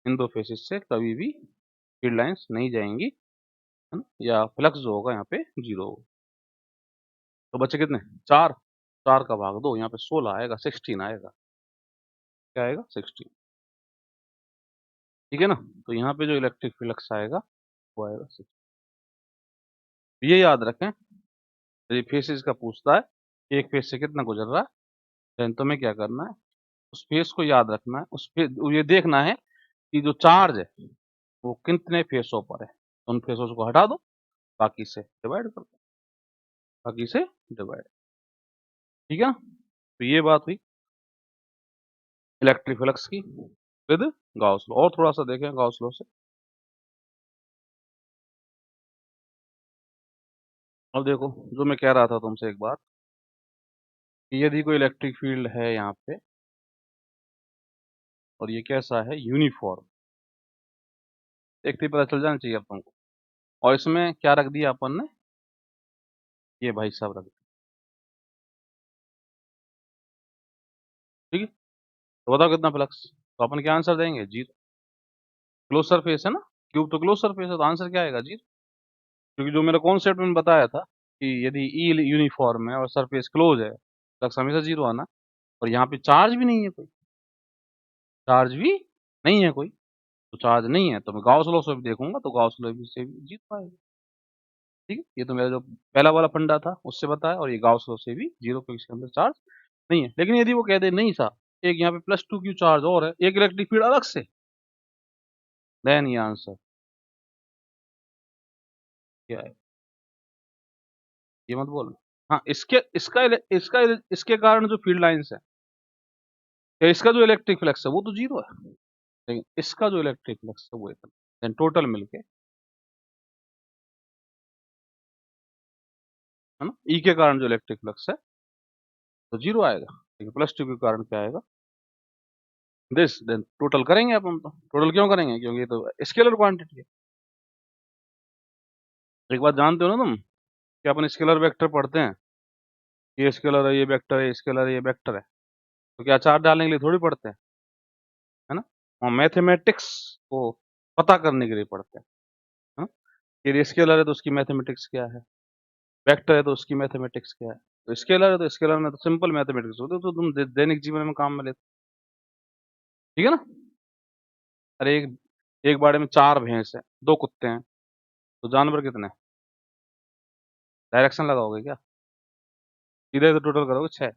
इन दो फेसेस से कभी भी फील्ड लाइंस नहीं जाएंगी, है ना, या फ्लक्स जो होगा यहाँ पे जीरो होगा। तो बच्चे कितने, चार, चार का भाग दो, यहाँ पे 16 आएगा, 16 आएगा। क्या आएगा, 16। ठीक है ना, तो यहाँ पे जो इलेक्ट्रिक फ्लक्स आएगा वो आएगा 16। ये याद रखें, यदि फेसेस का पूछता है कि एक फेस से कितना गुजर रहा है, देन तुम्हें क्या करना है, उस फेस को याद रखना है, उस फेस ये देखना है कि जो चार्ज है वो कितने फेसों पर है, तो उन फेसों को हटा दो, बाकी से डिवाइड कर दो, बाकी से डिवाइड। ठीक है ना, तो ये बात हुई इलेक्ट्रिक फ्लक्स की विद गाउस लॉ। और थोड़ा सा देखें गाउस लॉ से। अब देखो, जो मैं कह रहा था तुमसे एक बात, कि यदि कोई इलेक्ट्रिक फील्ड है यहाँ पे और ये कैसा है, यूनिफॉर्म, एक ही पता चल जाना चाहिए अब तुमको। और इसमें क्या रख दिया अपन ने, ये भाई साहब रख दिया। ठीक है, तो बताओ कितना फ्लक्स, तो अपन क्या आंसर देंगे, जीरो। क्लोज सरफेस है ना, क्यूब तो क्लोज सरफेस है, तो आंसर क्या आएगा, जीरो। क्योंकि जो मेरा कॉन्सेप्ट में बताया था कि यदि ई यूनिफॉर्म है और सरफेस क्लोज है, फ्लक्स हमेशा जीरो आना। और यहाँ पे चार्ज भी नहीं है कोई, चार्ज भी नहीं है कोई, तो चार्ज नहीं है तो मैं गाउस लॉ से भी देखूंगा, तो गाउस लॉ से भी जीत पाएगा। ठीक है, ये तो मेरा जो पहला वाला फंडा था उससे बताया, और ये गाउस लॉ से भी जीरो, क्योंकि इसके अंदर चार्ज नहीं है। लेकिन यदि वो कह दे नहीं था, एक यहाँ पे प्लस टू क्यू चार्ज और है, एक इलेक्ट्रिक फील्ड अलग से, देन ये आंसर क्या है, ये मत बोल। हाँ, इसके कारण जो फील्ड लाइंस है, या इसका जो इलेक्ट्रिक फ्लक्स है वो तो जीरो है, लेकिन इसका जो इलेक्ट्रिक फ्लक्स है वो इतना, देन टोटल मिलके, है ना, ई के कारण जो इलेक्ट्रिक फ्लक्स है तो जीरो आएगा, लेकिन प्लस टू के कारण क्या आएगा, दिस, देन टोटल करेंगे अपन, तो टोटल क्यों करेंगे, क्योंकि ये तो स्केलर क्वांटिटी है। एक बात जानते हो ना तुम, कि अपन स्केलर वेक्टर पढ़ते हैं, ये स्केलर है, ये वेक्टर है, स्केलर है, ये वेक्टर है, तो क्या चार्ज डालने के लिए थोड़ी पढ़ते हैं, है ना, और मैथमेटिक्स को पता करने के लिए पढ़ते हैं, है ना। ये स्केलर है तो उसकी मैथमेटिक्स क्या है, वेक्टर है तो उसकी मैथमेटिक्स क्या है, तो स्केलर है तो स्केलर में तो सिंपल मैथमेटिक्स होते, तो तुम दैनिक जीवन में काम में लेते। ठीक है ना, अरे एक बाड़े में चार भैंस है, दो कुत्ते हैं, तो जानवर कितने हैं? डायरेक्शन लगाओगे क्या, सीधे तो टोटल करोगे छह,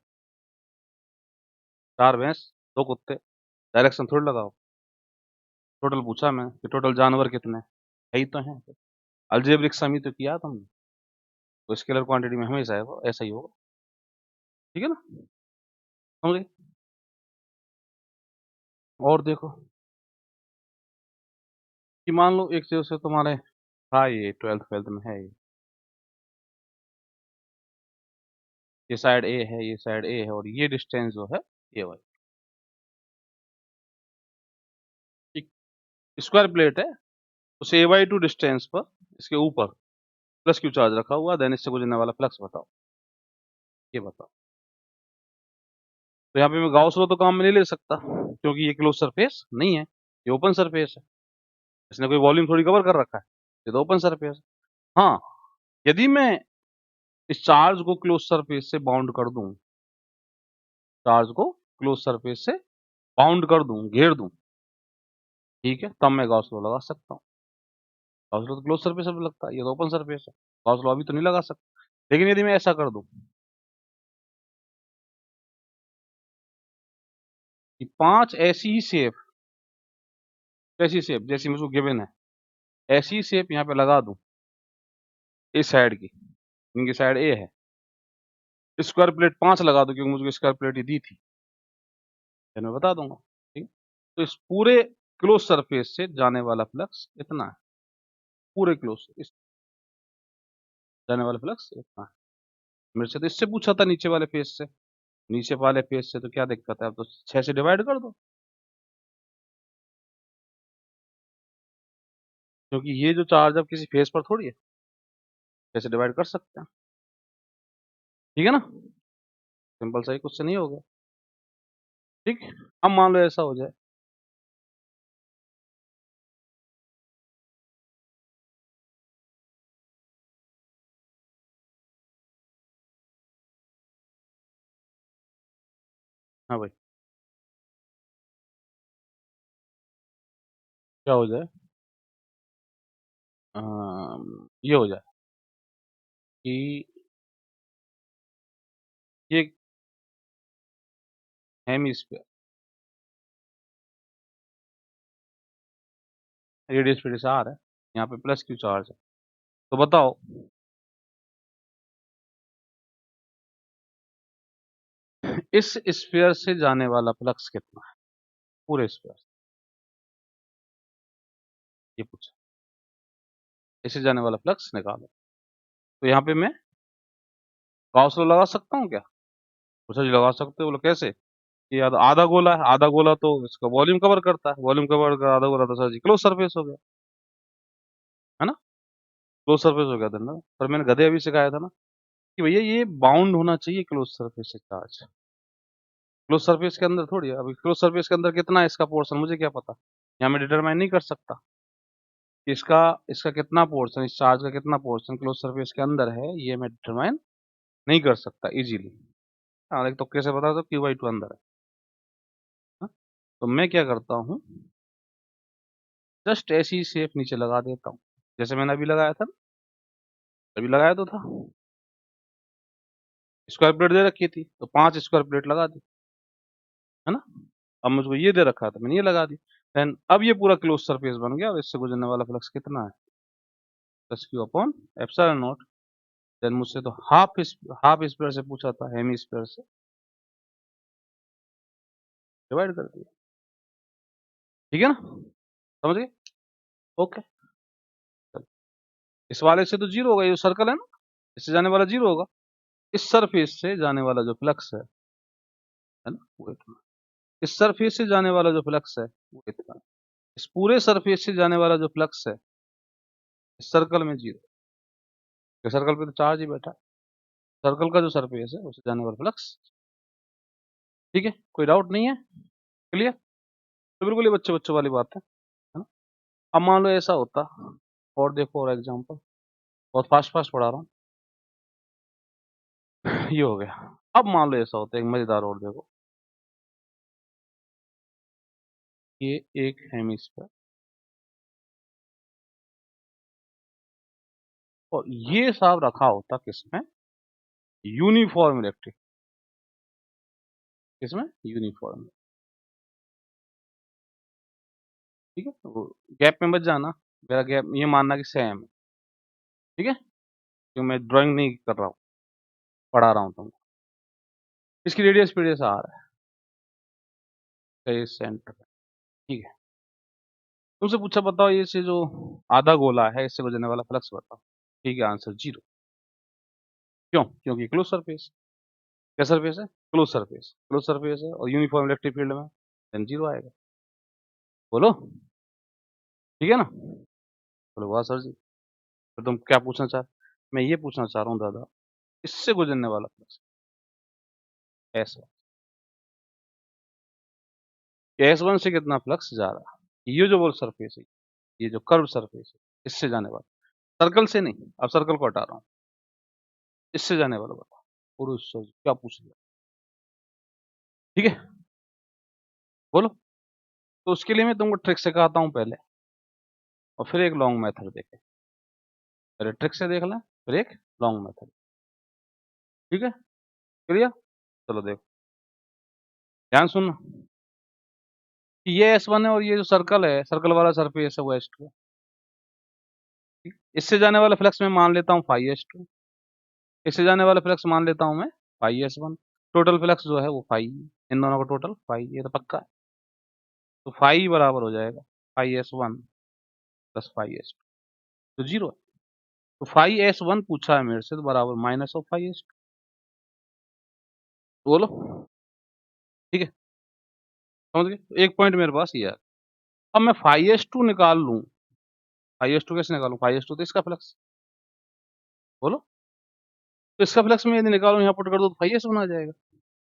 चार भैंस, दो कुत्ते, डायरेक्शन थोड़ी लगाओ। टोटल पूछा मैं कि टोटल जानवर कितने हैं, यही तो है। अलजेब्रिक समी तो किया तुमने, तो स्केलर क्वांटिटी में हमेशा आएगा, ऐसा ही होगा। ठीक है ना, समझ गए। और देखो, कि मान लो एक चीज से तुम्हारे, हाँ ये ट्वेल्थ ट्वेल्थ में है, ये साइड ए है, ये साइड ए है, और ये डिस्टेंस जो है ये वाली, एक स्क्वायर प्लेट है, उस ए बाई टू डिस्टेंस पर, इसके ऊपर प्लस क्यू चार्ज रखा हुआ, देन इससे गुजरने वाला फ्लक्स बताओ, ये बताओ। तो यहाँ पे मैं गाउस लॉ तो काम में नहीं ले सकता, क्योंकि ये क्लोज सरफेस नहीं है, ये ओपन सरफेस है, इसने कोई वॉल्यूम थोड़ी कवर कर रखा है, ये तो ओपन सरफेस है। हाँ, यदि मैं इस चार्ज को क्लोज सरफेस से बाउंड कर दूं, चार्ज को क्लोज सरफेस से बाउंड कर दूं, घेर दूं, ठीक है, तब मैं गॉस लॉ लगा सकता हूँ। गॉस लॉ तो क्लोज सरफेस पे लगता है, ये तो ओपन सरफेस है, गॉस लॉ अभी तो नहीं लगा सकता। लेकिन यदि मैं ऐसा कर दूं, कि 5 ऐसी ही शेप, कैसी शेप जैसी मुझको गिवन है, ऐसी ही शेप यहाँ पे लगा दूं इस साइड की, इनकी साइड ए है, स्क्वायर प्लेट 5 लगा दूं क्योंकि मुझको स्क्वायर प्लेट ही दी थी, फिर मैं बता दूंगा। ठीक है? तो इस पूरे क्लोज सरफेस से जाने वाला फ्लक्स इतना है, पूरे क्लोज इस जाने वाला फ्लक्स इतना है। मेरे से तो इससे पूछा था नीचे वाले फेस से, नीचे वाले फेस से तो क्या दिक्कत है, अब तो 6 से डिवाइड कर दो, क्योंकि ये जो चार्ज अब किसी फेस पर थोड़ी है, 6 से डिवाइड कर सकते हैं। ठीक है ना, सिंपल सा ही कुछ से नहीं हो गया। ठीक, अब मान लो ऐसा हो जाए, हाँ भाई, क्या हो जाए, ये हो जाए कि ये हेमिस्फीयर, रेडियस पेडियस आर है, यहाँ पे प्लस क्यू चार्ज है, तो बताओ इस स्फीयर से जाने वाला फ्लक्स कितना है, पूरे स्फीयर से, ये पूछा, इससे जाने वाला फ्लक्स निकालो। तो यहाँ पे मैं गॉस लॉ लगा सकता हूँ क्या, पूछा जी लगा सकते हो, बोलो कैसे, ये आधा गोला है, आधा गोला तो इसका वॉल्यूम कवर करता है, वॉल्यूम कवर कर आधा गोला तो सर जी क्लोज सरफेस हो गया, है ना, क्लोज सरफेस हो गया था ना, पर मैंने गधे अभी सिखाया था ना कि भैया ये बाउंड होना चाहिए क्लोज सरफेस से चार्ज, क्लोज सरफेस के अंदर थोड़ी है, अभी क्लोज सरफेस के अंदर कितना है इसका पोर्शन मुझे क्या पता, यहाँ मैं डिटरमाइन नहीं कर सकता कि इसका इसका कितना पोर्शन, इस चार्ज का कितना पोर्शन क्लोज सरफेस के अंदर है, ये मैं डिटरमाइन नहीं कर सकता इजीली। हाँ देख, तो कैसे बता दो Q/2 अंदर है, हाँ? तो मैं क्या करता हूँ, जस्ट ऐसी शेप नीचे लगा देता हूँ, जैसे मैंने अभी लगाया था ना, अभी लगाया तो था, स्क्वायर प्लेट दे रखी थी तो 5 स्क्वायर प्लेट लगा दी, है ना, अब मुझको ये दे रखा था मैंने ये लगा दी, देन अब ये पूरा क्लोज सरफेस बन गया और इससे गुजरने वाला फ्लक्स कितना है, plus Q upon epsilon not. Then मुझसे तो हाफ स्क्वायर से पूछा था, हेमी स्क्वायर से डिवाइड कर दिया। ठीक है ना, समझ गए, ओके। इस वाले से तो जीरो होगा, ये सर्कल है ना, इससे जाने वाला जीरो होगा, इस सरफेस से जाने वाला जो फ्लक्स है ना, वो इतना, इस सरफेस से जाने वाला जो फ्लक्स है वो इतना, इस पूरे सरफेस से जाने वाला जो फ्लक्स है इस सर्कल में जीरो, सर्कल पे तो चार्ज ही बैठा है, सर्कल का जो सरफेस है उससे जाने वाला फ्लक्स। ठीक है, कोई डाउट नहीं है, क्लियर, तो बिल्कुल ये बच्चे बच्चों वाली बात है ना। अब मान लो ऐसा होता, और देखो और एग्जांपल, बहुत फास्ट फास्ट पढ़ा रहा हूँ, ये हो गया। अब मान लो ऐसा होता है, एक मजेदार और देखो, ये एक हेमिस्फीयर और ये सब रखा होता किसमें, यूनिफॉर्म इलेक्ट्रिक, किसमें, यूनिफॉर्म। ठीक है, वो गैप में मत जाना, मेरा गैप ये मानना कि सेम है, ठीक है, क्योंकि मैं ड्राइंग नहीं कर रहा हूँ, पढ़ा रहा हूँ तुमको। इसकी रेडियस पीडियस आ रहा है सेंटर पे, ठीक है, तुमसे पूछा बताओ ये से जो आधा गोला है इससे गुजरने वाला फ्लक्स बताओ, ठीक है, आंसर जीरो, क्यों, क्योंकि क्लोज सरफेस, क्या सरफेस है, क्लोज सरफेस, क्लोज सरफेस है और यूनिफॉर्म इलेक्ट्रिक फील्ड में, देन जीरो आएगा, बोलो, ठीक है ना, बोलो वाह सर जी, तो तुम क्या पूछना चाह, मैं ये पूछना चाह रहा हूँ दादा, इससे गुजरने वाला फ्लक्स ऐसा, S1 से कितना फ्लक्स जा रहा है, ये जो बोल सरफेस है, ये जो कर्व सरफेस है इससे जाने वाला, सर्कल से नहीं, अब सर्कल को हटा रहा हूँ, इससे जाने वाला बताओ, पुरुष सर क्या पूछ लिया, ठीक है, बोलो। तो उसके लिए मैं तुमको ट्रिक सिखाता हूँ पहले, और फिर एक लॉन्ग मेथड देखे, पहले ट्रिक से देख लें फिर एक लॉन्ग मेथड, ठीक है, क्लियर, चलो देखो, ध्यान सुनना, ये S1 है और ये जो सर्कल है, सर्कल वाला सरफेस है वो S2 है। इससे जाने वाला फ्लक्स मैं मान लेता हूँ फाई S2, इससे जाने वाला फ्लक्स मान लेता हूँ मैं फाई S1। टोटल फ्लक्स जो है वो फाई, इन दोनों का टोटल फाई, ये तो पक्का है। तो फाई बराबर हो जाएगा phi S1 plus phi S2, तो जीरो है। तो फाई S1 पूछा है मेरे से, तो बराबर माइनस ऑफ फाई S2। बोलो, ठीक है, समझ गए? तो एक पॉइंट मेरे पास ये है। अब मैं फाई S2 निकाल लूँ, फाई S2 कैसे निकालूं? फाई S2 तो इसका फ्लक्स, बोलो। तो इसका फ्लक्स में यदि निकालूं, यहाँ पुट कर दो तो फाई S1 आ जाएगा।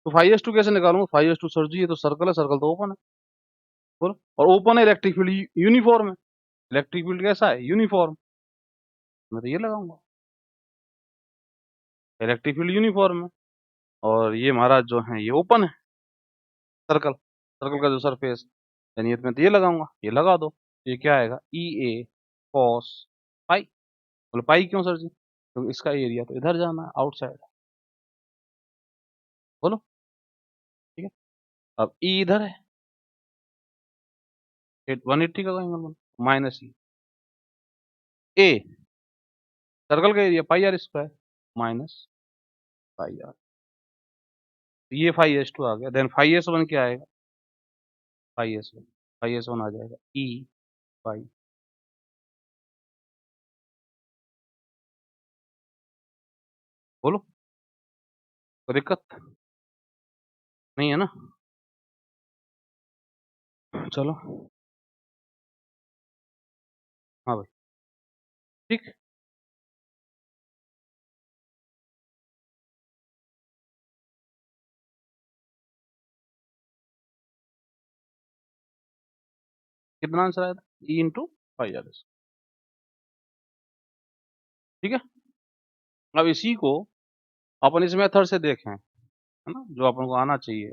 तो फाई S2 कैसे निकालूंगा? फाई S2 सर जी ये तो सर्कल है, सर्कल तो ओपन है, बोलो। और ओपन है, इलेक्ट्रिक फील्ड यूनिफॉर्म है। इलेक्ट्रिक फील्ड कैसा है? यूनिफॉर्म। मैं तो ये लगाऊंगा, इलेक्ट्रिक फील्ड यूनिफॉर्म है। और ये हमारा जो है ये ओपन है, सर्कल, सर्कल का जो सरफेस, यानी मैं तो ये लगाऊंगा, ये लगा दो। ये क्या आएगा? ई ए कॉस पाई। बोलो पाई क्यों सर जी? क्योंकि इसका एरिया तो इधर जाना है, आउटसाइड। बोलो, ठीक है। अब ई इधर है, 180 का angle minus E A, circle का area pi R square minus pi R. ये फाई S2 आ गया। देन फाई S1 क्या आएगा? फाई S1 आ जाएगा ई पाई। बोलो, कोई दिक्कत नहीं है ना? चलो, हाँ भाई, ठीक। कितना आंसर आया था? ई इंटू पाई आर, ठीक है। अब इसी को अपन इस मेथड से देखें, है ना, जो अपन को आना चाहिए।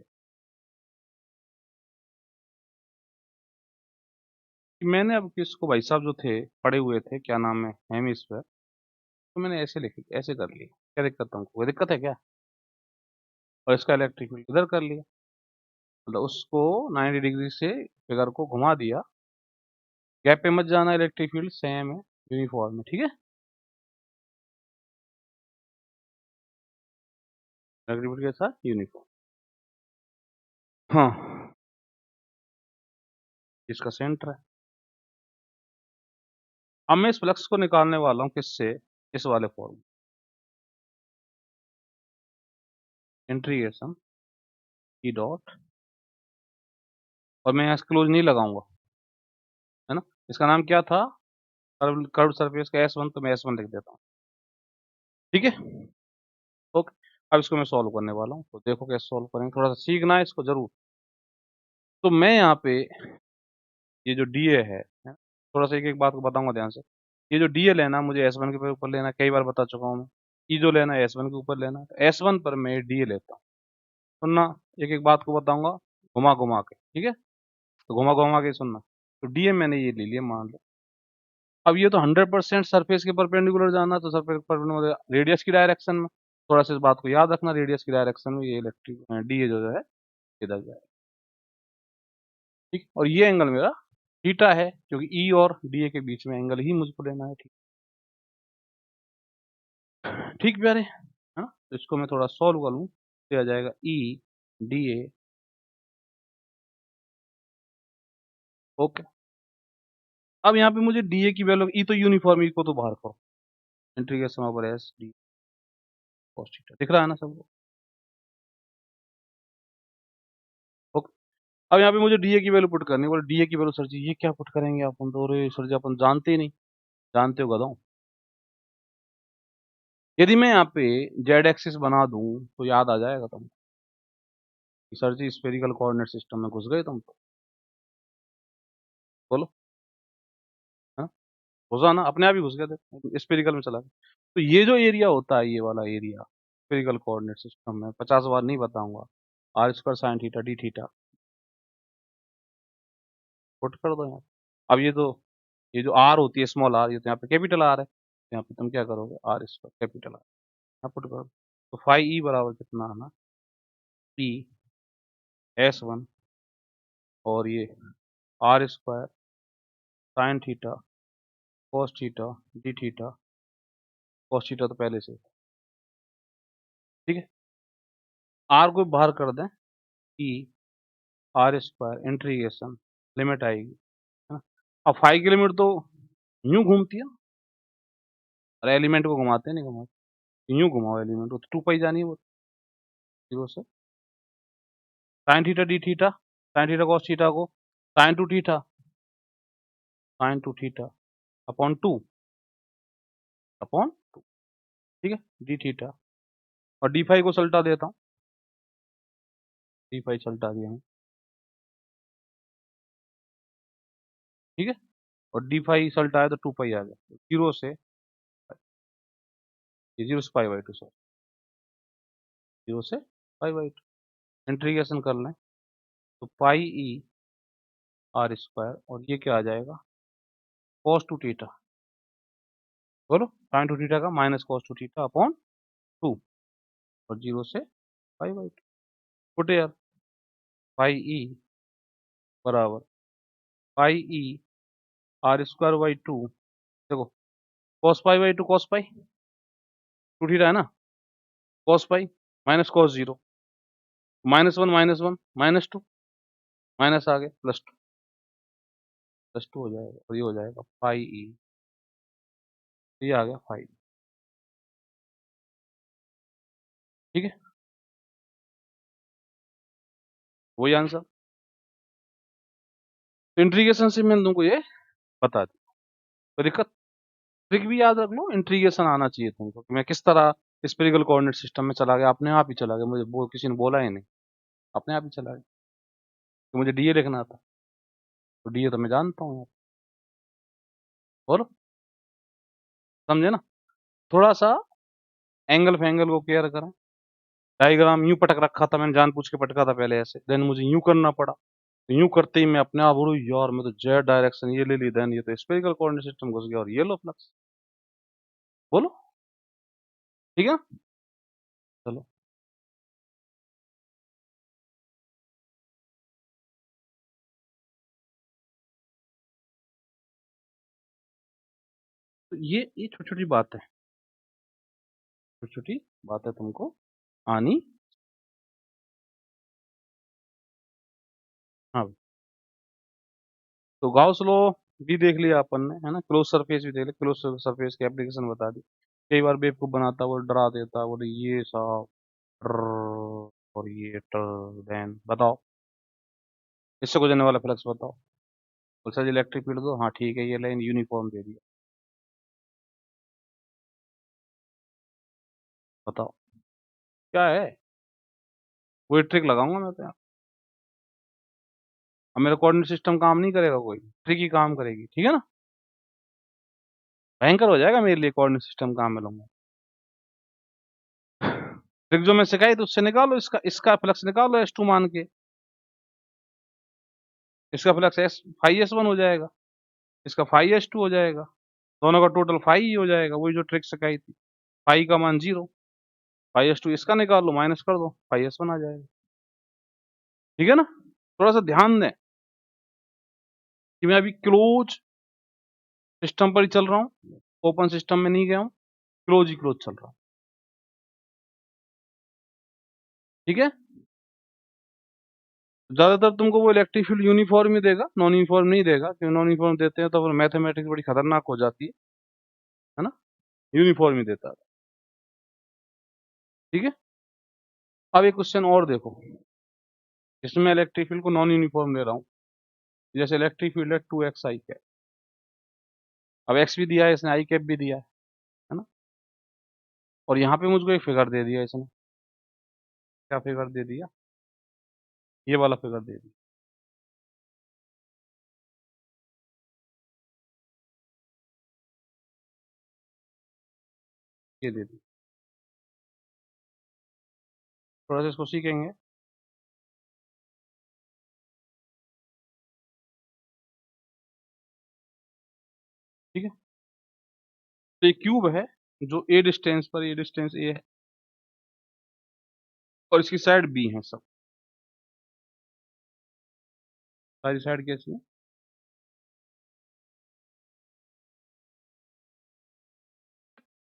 कि मैंने अब किसको, भाई साहब जो थे पढ़े हुए थे, क्या नाम है, हेमिस्फेयर, तो मैंने ऐसे लिख, ऐसे कर लिया। क्या दिक्कत तुमको? कोई दिक्कत है क्या? और इसका इलेक्ट्रिक फील्ड इधर कर लिया, मतलब उसको 90 डिग्री से फिगर को घुमा दिया। गैप पे मत जाना, इलेक्ट्रिक फील्ड सेम है, यूनिफॉर्म है, ठीक है। इलेक्ट्रिक फील्ड के साथ यूनिफॉर्म, हाँ, इसका सेंटर है। अब मैं इस फ्लक्स को निकालने वाला हूँ किससे? इस वाले फॉर्म, इंटीग्रेशन ई डॉट, और मैं यहाँ क्लोज नहीं लगाऊंगा, है ना। इसका नाम क्या था? कर्व सरफेस का S1, तो मैं S1 लिख देता हूँ, ठीक है। ओके। अब इसको मैं सॉल्व करने वाला हूँ, तो देखो कैसे सॉल्व करेंगे, थोड़ा सा सीखना है इसको जरूर। तो मैं यहाँ पे ये जो डी ए है, थोड़ा सा एक एक बात को बताऊंगा ध्यान से। ये जो डी ए लेना मुझे S1 के ऊपर लेना, कई बार बता चुका हूँ मैं। ई जो लेना है S1 के ऊपर लेना है, तो S1 पर मैं डी ए लेता हूँ। सुनना, एक एक बात को बताऊंगा घुमा घुमा के, ठीक है। तो घुमा घुमा के सुनना। तो डी ए मैंने ये ले लिया, मान लो। अब ये तो 100% सरफेस के परपेंडिकुलर जाना, तो सरफेस परपेंडिकुलर रेडियस की डायरेक्शन में। थोड़ा सा इस बात को याद रखना, रेडियस की डायरेक्शन में ये इलेक्ट्रिक डी ए जो है इधर जाए, ठीक। और ये एंगल मेरा थीटा है, क्योंकि ई और डी ए के बीच में एंगल ही मुझको लेना है, ठीक। ठीक प्यारे, हाँ। तो इसको मैं थोड़ा सॉल्व कर लूँ, तो आ जाएगा ई डी ए। ओके। अब यहाँ पे मुझे डी ए की वैल्यू, ई तो यूनिफॉर्म, ई को तो बाहर करो, integration over S D cos theta, दिख रहा है ना सबको? ओके। अब यहाँ पे मुझे डी ए की वैल्यू पुट करनी है। बोले डी ए की वैल्यू सर जी ये क्या पुट करेंगे अपन तो? अरे सर जी अपन जानते ही नहीं। जानते हो गधों। यदि मैं यहाँ पे जेड एक्सिस बना दूं तो याद आ जाएगा तुम कि सर जी स्फेरिकल कोऑर्डिनेट सिस्टम में घुस गए तुम तो। बोलो, हाँ, घुसा ना, अपने आप ही घुस गए थे, स्फेरिकल में चला गया। तो ये जो एरिया होता है, ये वाला एरिया स्फेरिकल कोऑर्डिनेट सिस्टम में, 50 बार नहीं बताऊंगा, R square sine theta D theta, put कर दो यहाँ। अब ये जो आर होती है, स्मॉल आर, ये तो यहाँ पे कैपिटल आर है, तो यहाँ पे तुम क्या करोगे? आर स्क्वायर कैपिटल आर यहाँ पुट करो। तो फाई ई बराबर कितना आना? पी S1 और ये R square sine theta cos theta D theta, cos theta तो पहले से, ठीक है। आर को बाहर कर दें कि आर स्क्वायर इंटीग्रेशन लिमिट आएगी, है ना। अब फाई की लिमिट तो यूं घूमती है, अरे एलिमेंट को घुमाते नहीं घुमाते, यूं घुमाओ एलिमेंट को तो 2 पाई जानी है वो, 0 से sign theta D theta, sign theta cos theta को साइन टू थीटा अपॉन 2, ठीक है, डी थीटा। और डी फाई को सल्टा देता हूँ, डी फाई सल्टा दिया हूँ, ठीक है। और डी फाई सल्टा है तो 2 पाई आ गया, 0 से पाई बाई 2, इंटीग्रेशन कर लें तो पाई ई आर स्क्वायर, और ये क्या आ जाएगा, कॉस टू थीटा, बोलो साइन टू थीटा का minus cos two theta upon 2, और 0 से पाई बाई 2, पुट यार पाई ई बराबर pi E R square by 2, देखो cos pi by 2 cos pi, two theta है ना, cos pi minus cos 0, -1 -1 -2, minus आ गया +2 हो जाएगा, और ये हो जाएगा पाई ई, ये आ गया फाई, ठीक है, वही आंसर। तो इंटीग्रेशन से मैंने तुमको ये बता दी, तो दिक्कत ट्रिक भी याद रख लो, इंटीग्रेशन आना चाहिए तुमको कि मैं किस तरह स्फेरिकल कोऑर्डिनेट सिस्टम में चला गया, अपने आप ही चला गया, मुझे किसी ने बोला ही नहीं, अपने आप ही चला गया, तो मुझे डीए लिखना था, तो डीए तो मैं जानता हूँ यार, और समझे ना, थोड़ा सा एंगल फैंगल को केयर करें। डायग्राम यूं पटक रखा था मैंने, जानबूझ के पटका था पहले ऐसे, देन मुझे यूं करना पड़ा, तो यूं करते ही मैं अपने आप बोलूँ यार मैं तो जेड डायरेक्शन ये ले ली, देन ये तो स्फेरिकल कोऑर्डिनेट सिस्टम घुस गया, और ये लो फ्लक्स, बोलो ठीक है, चलो। तो ये छोटी छोटी बात है, छोटी छोटी बातें तुमको आनी, हाँ। तो गाउस लॉ भी देख लिया अपन ने, है ना, क्लोज सरफेस भी देख लिया, क्लोज सरफेस की एप्लीकेशन बता दी, कई बार बेवकूफ बनाता वो डरा देता, बोले ये साहब और ये देन बताओ इससे गुजरने वाला फ्लक्स बताओ, बोल सर इलेक्ट्रिक फील्ड दो, हाँ ठीक है, ये लाइन यूनिफॉर्म दे दिया, बताओ क्या है, वही ट्रिक लगाऊंगा मैं तो यहाँ। अब मेरा कोऑर्डिनेट सिस्टम काम नहीं करेगा, कोई ट्रिक ही काम करेगी, ठीक है ना, भयंकर हो जाएगा मेरे लिए कोऑर्डिनेट सिस्टम काम में लूंगा। ट्रिक जो मैं सिखाई तो उससे निकालो, इसका इसका फ्लक्स निकालो S2 मान के, इसका फ्लक्स एस फाई S1 हो जाएगा, इसका फाई S2 हो जाएगा, दोनों का टोटल फाई ही हो जाएगा, वही जो ट्रिक सिखाई थी, फाई का मान 0, फाई S2 इसका निकाल लो, माइनस कर दो, फाई S1 आ जाएगा, ठीक है ना। थोड़ा सा ध्यान दें कि मैं अभी क्लोज सिस्टम पर ही चल रहा हूँ, ओपन सिस्टम में नहीं गया हूँ, क्लोज ही क्लोज चल रहा हूँ, ठीक है। ज्यादातर तुमको वो इलेक्ट्रिक फील्ड यूनिफॉर्म ही देगा, नॉन यूनिफॉर्म नहीं देगा, क्योंकि नॉन यूनिफॉर्म देते हैं तो फिर मैथमेटिक्स बड़ी खतरनाक हो जाती है ना, यूनिफॉर्म ही देता है, ठीक है। अब एक क्वेश्चन और देखो, इसमें इलेक्ट्रिक फील्ड को नॉन यूनिफॉर्म दे रहा हूँ, जैसे इलेक्ट्रिक फील्ड है 2x आई कैप, अब x भी दिया है इसने, आई कैप भी दिया है ना, और यहाँ पे मुझको एक फिगर दे दिया इसने, क्या फिगर दे दिया, ये वाला फिगर दे दिया, ये दे दिया, थोड़ा सा इसको सीखेंगे, ठीक है। तो ये क्यूब है जो ए डिस्टेंस पर, ये डिस्टेंस ए है, और इसकी साइड बी है सब, सारी साइड कैसी है?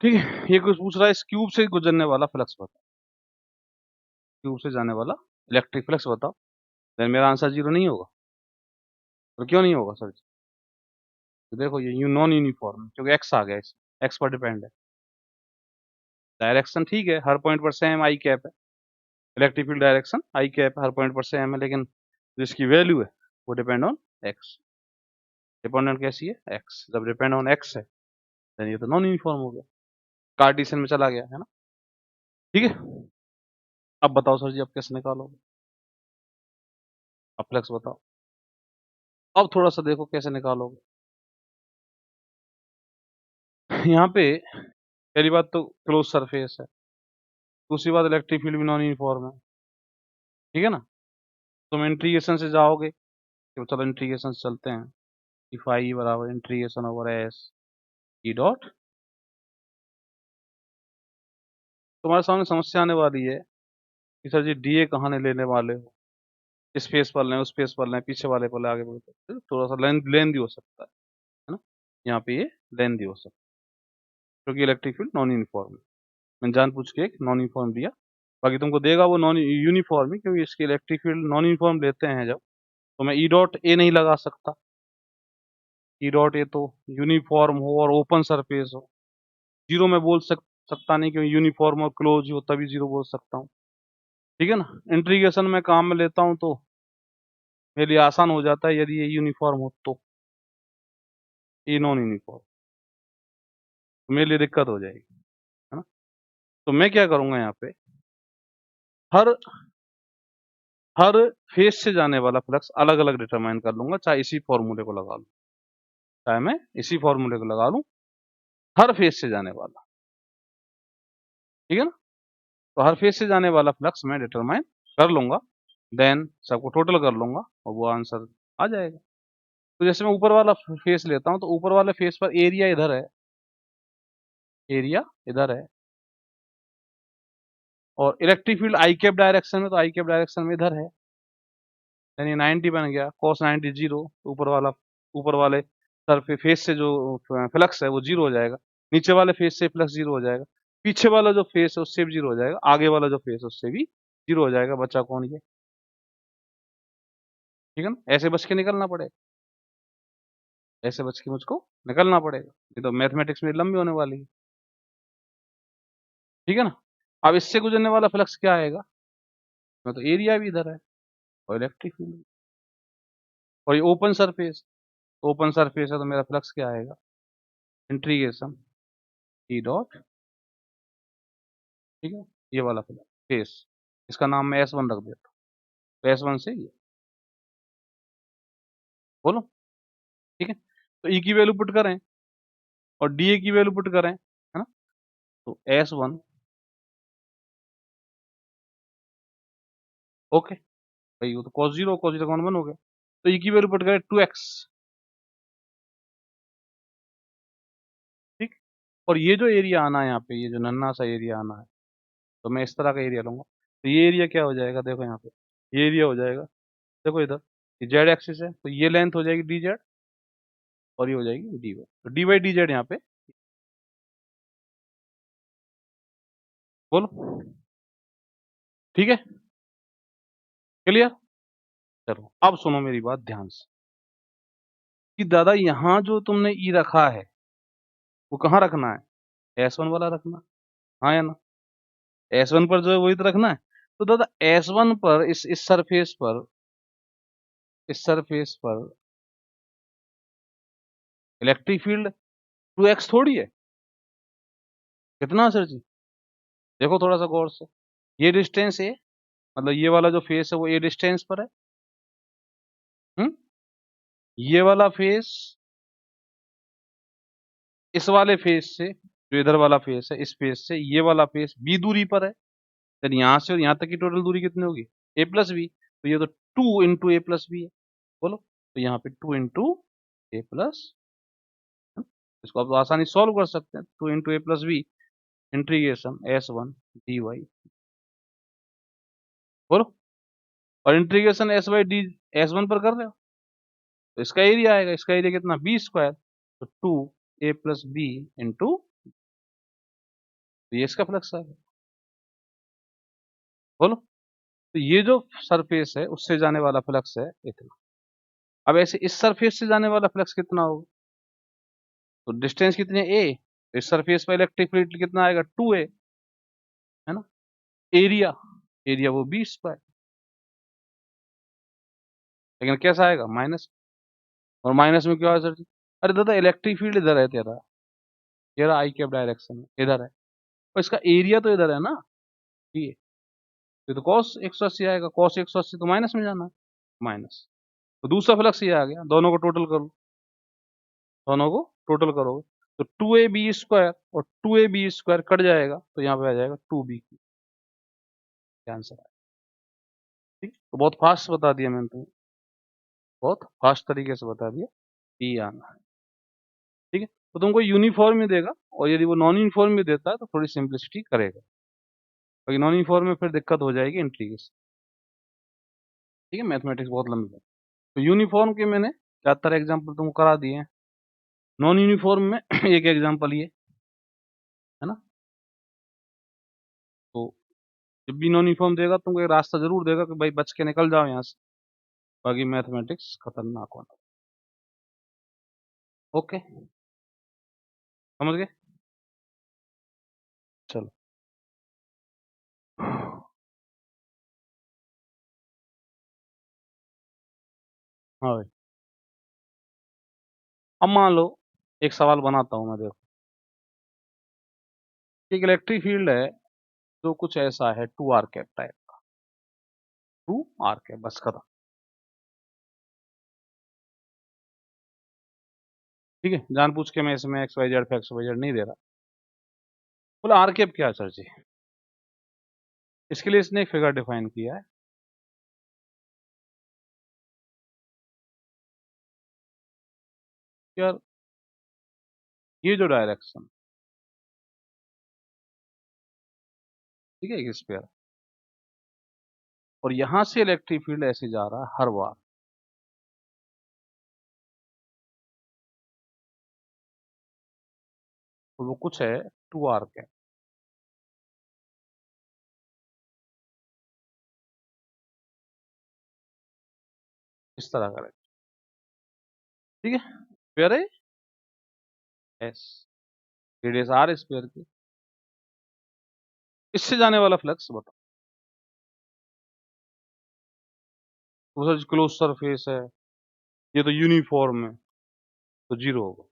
ठीक है, ये कुछ पूछ रहा है इस क्यूब से गुजरने वाला फ्लक्स बताओ। क्यूब से जाने वाला इलेक्ट्रिक फ्लक्स बताओ। देन मेरा आंसर 0 नहीं होगा। तो क्यों नहीं होगा सर जी? तो देखो ये नॉन यूनिफॉर्म क्योंकि एक्स आ गया, इस एक्स पर डिपेंड है। डायरेक्शन ठीक है, हर पॉइंट पर सेम आई कैप है। Electric field direction I cap her point पर सेम है, लेकिन जिसकी वैल्यू है वो डिपेंड ऑन एक्स। डिपेंडेंट कैसी है? एक्स। जब डिपेंड ऑन एक्स है देन ये तो नॉन यूनिफॉर्म हो गया, कार्टेशियन में चला गया है ना। ठीक है, अब बताओ सर जी आप कैसे निकालोगे? अब फ्लक्स बताओ। अब थोड़ा सा देखो कैसे निकालोगे। यहाँ पे पहली बात तो क्लोज सरफेस है, दूसरी बात इलेक्ट्रिक फील्ड भी नॉन यूनिफॉर्म है। ठीक है ना। तुम इंटीग्रेशन से जाओगे, तो चलो इंटीग्रेशन से चलते हैं। इफ आई बराबर integration over S E dot. तुम्हारे सामने समस्या आने वाली है कि सर जी डीए कहाँ ने लेने वाले हो, इस फेस पर लें, उस फेस पर लें, पीछे वाले पर लें, आगे बढ़ते थोड़ा सा लेंदी हो सकता है ना। यहाँ पे ये लेंदी हो सकता है क्योंकि इलेक्ट्रिक फील्ड नॉन यूनिफॉर्म है। मैंने जान पूछ के एक नॉन यूनिफॉर्म दिया, बाकी तुमको देगा वो नॉन यूनिफॉर्म ही, क्योंकि इसकी इलेक्ट्रिक फील्ड नॉन यूनिफॉर्म लेते हैं जब, तो मैं ई डॉट ए नहीं लगा सकता। ई डॉट ए तो यूनिफॉर्म हो और ओपन सरफेस हो। जीरो में बोल सकता नहीं, क्योंकि यूनिफॉर्म और क्लोज हो तभी जीरो बोल सकता हूँ। ठीक है ना। इंटीग्रेशन में काम में लेता हूँ तो मेरे लिए आसान हो जाता है, यदि ये यूनिफॉर्म हो तो। ये नॉन यूनिफॉर्म तो मेरे लिए दिक्कत हो जाएगी, है ना। तो मैं क्या करूंगा यहाँ पे, हर हर फेस से जाने वाला फ्लक्स अलग अलग डिटरमाइन कर लूंगा, चाहे इसी फॉर्मूले को लगा लूं, चाहे मैं इसी फॉर्मूले को लगा लूं, हर फेस से जाने वाला। ठीक है ना। तो हर फेस से जाने वाला फ्लक्स मैं डिटरमाइन कर लूंगा, देन सबको टोटल कर लूंगा और वो आंसर आ जाएगा। तो जैसे मैं ऊपर वाला फेस लेता हूँ, तो ऊपर वाले फेस पर एरिया इधर है, एरिया इधर है, और electric field I cap direction में, तो आई कैप डायरेक्शन में इधर है, यानी 90 बन गया, cos 90 जीरो। ऊपर वाला, ऊपर वाले सरफेस फेस से जो फ्लक्स है वो जीरो हो जाएगा, नीचे वाले फेस से फ्लक्स जीरो हो जाएगा, पीछे वाला जो फेस है उससे भी जीरो हो जाएगा, आगे वाला जो फेस है उससे भी जीरो हो जाएगा। बचा कौन? ये। ठीक है ना। ऐसे बच के निकलना पड़ेगा, ऐसे बच के मुझको निकलना पड़ेगा, नहीं तो मैथमेटिक्स में लंबी होने वाली है। ठीक है ना। अब इससे गुजरने वाला फ्लक्स क्या आएगा? मैं तो एरिया भी इधर है और इलेक्ट्रिक फील्ड, और ये ओपन सरफेस है, तो मेरा फ्लक्स क्या आएगा? Integration E dot. ठीक है, ये वाला फ्लक्स फेस, इसका नाम मैं S1 रख देता हूँ, तो S1 से ये। बोलो। ठीक है, तो ई की वैल्यू पुट करें और डी ए की वैल्यू पुट करें, है ना। तो S1, ओके भाई, वो तो cos 0 1 हो गया, तो ई की वैल्यू पुट करें 2x। ठीक, और ये जो एरिया आना है यहाँ पे, ये जो नन्ना सा एरिया आना है, तो मैं इस तरह का एरिया लूंगा, तो ये एरिया क्या हो जाएगा? देखो यहाँ पे ये एरिया हो जाएगा, देखो इधर ये जेड एक्सिस है, तो ये लेंथ हो जाएगी डी जेड, और ये हो जाएगी डी वाई, तो डी वाई डी जेड यहाँ पे। बोलो। ठीक है, क्लियर। चलो अब सुनो मेरी बात ध्यान से, कि दादा यहाँ जो तुमने ई रखा है वो कहाँ रखना है? S1 वाला रखना, हाँ या ना। S1 पर जो है वही तो रखना है। तो दादा S1 पर इस सरफेस पर इलेक्ट्रिक फील्ड 2x थोड़ी है। कितना सर जी? देखो थोड़ा सा गौर से, ये डिस्टेंस है, मतलब ये वाला जो फेस है वो ए डिस्टेंस पर है। हम्म, ये वाला फेस इस वाले फेस से, जो इधर वाला फेस है, इस फेस से ये वाला फेस बी दूरी पर है। then यहाँ से और यहाँ तक की टोटल दूरी कितनी होगी? ए प्लस बी, तो ये तो 2 × A + B है। बोलो, तो यहाँ पे 2 × A+, इसको आप तो आसानी सॉल्व कर सकते हैं। 2 × A + B integration S1 dy। बोलो, और इंटीग्रेशन S/D S1 पर कर रहे हो, तो इसका एरिया आएगा, इसका एरिया कितना, बी स्क्वायर, तो 2a प्लस बी इंटू, तो ये इसका फ्लक्स आएगा। बोलो, तो ये जो सरफेस है उससे जाने वाला फ्लक्स है इतना। अब ऐसे इस सरफेस से जाने वाला फ्लक्स कितना होगा, तो डिस्टेंस कितनी है a, इस सरफेस पर इलेक्ट्रिक फील्ड कितना आएगा 2a, है ना। एरिया, एरिया वो बी स्क्वायर, लेकिन कैसा आएगा, माइनस। और माइनस में क्यों आया सर जी, अरे दादा इलेक्ट्रिक फील्ड इधर है तेरा, ये रहा आई कैप डायरेक्शन में इधर है, और इसका एरिया तो इधर है ना, ये तो कॉस 180 आएगा, कॉस 180 तो माइनस में जाना है, माइनस। तो दूसरा फ्लक्स ये आ गया, दोनों को टोटल करो, दोनों को टोटल करोगे तो 2ab² और 2ab² कट जाएगा, तो यहाँ पे आ जाएगा 2b की आंसर है। ठीक, तो बहुत फास्ट बता दिया मैंने तुम्हें, बहुत फास्ट तरीके से बता दिया, ये आना है। ठीक है, तो तुमको यूनिफॉर्म ही देगा, और यदि वो नॉन यूनिफॉर्म भी देता है तो थोड़ी सिंप्लिसिटी करेगा, क्योंकि नॉन यूनिफॉर्म में फिर दिक्कत हो जाएगी इंट्रीगेशन। ठीक है, मैथमेटिक्स बहुत लंबी है। तो यूनिफॉर्म के मैंने 4 एग्जाम्पल तुमको करा दिए हैं। नॉन यूनिफॉर्म में एक एग्जाम्पल ये है ना, तो जब भी नॉन यूनिफॉर्म देगा तुमको एक रास्ता जरूर देगा कि भाई बच के निकल जाओ यहाँ से, बाकी मैथमेटिक्स खतरनाक होना। ओके, समझ गए, चलो। हाँ भाई, अब मान लो एक सवाल बनाता हूँ मैं, देखो एक इलेक्ट्रिक फील्ड है जो कुछ ऐसा है 2r कैप टाइप का, 2r कैप, बस खत्म। ठीक है, जानबूझ के मैं इसमें X Y Z X Y Z नहीं दे रहा। बोला आर कैप क्या सर जी, इसके लिए इसने एक फिगर डिफाइन किया है, यार ये जो डायरेक्शन, ठीक है, एक स्क्वायर, और यहां से इलेक्ट्रिक फील्ड ऐसे जा रहा है हर बार, तो वो कुछ है 2r कैप, इस तरह का, ठीक है, स्क्वायर है एस, रेडियस आर स्क्वायर की, इससे जाने वाला फ्लक्स बताओ। वो सर क्लोज सरफेस है, ये तो यूनिफॉर्म है, तो जीरो होगा,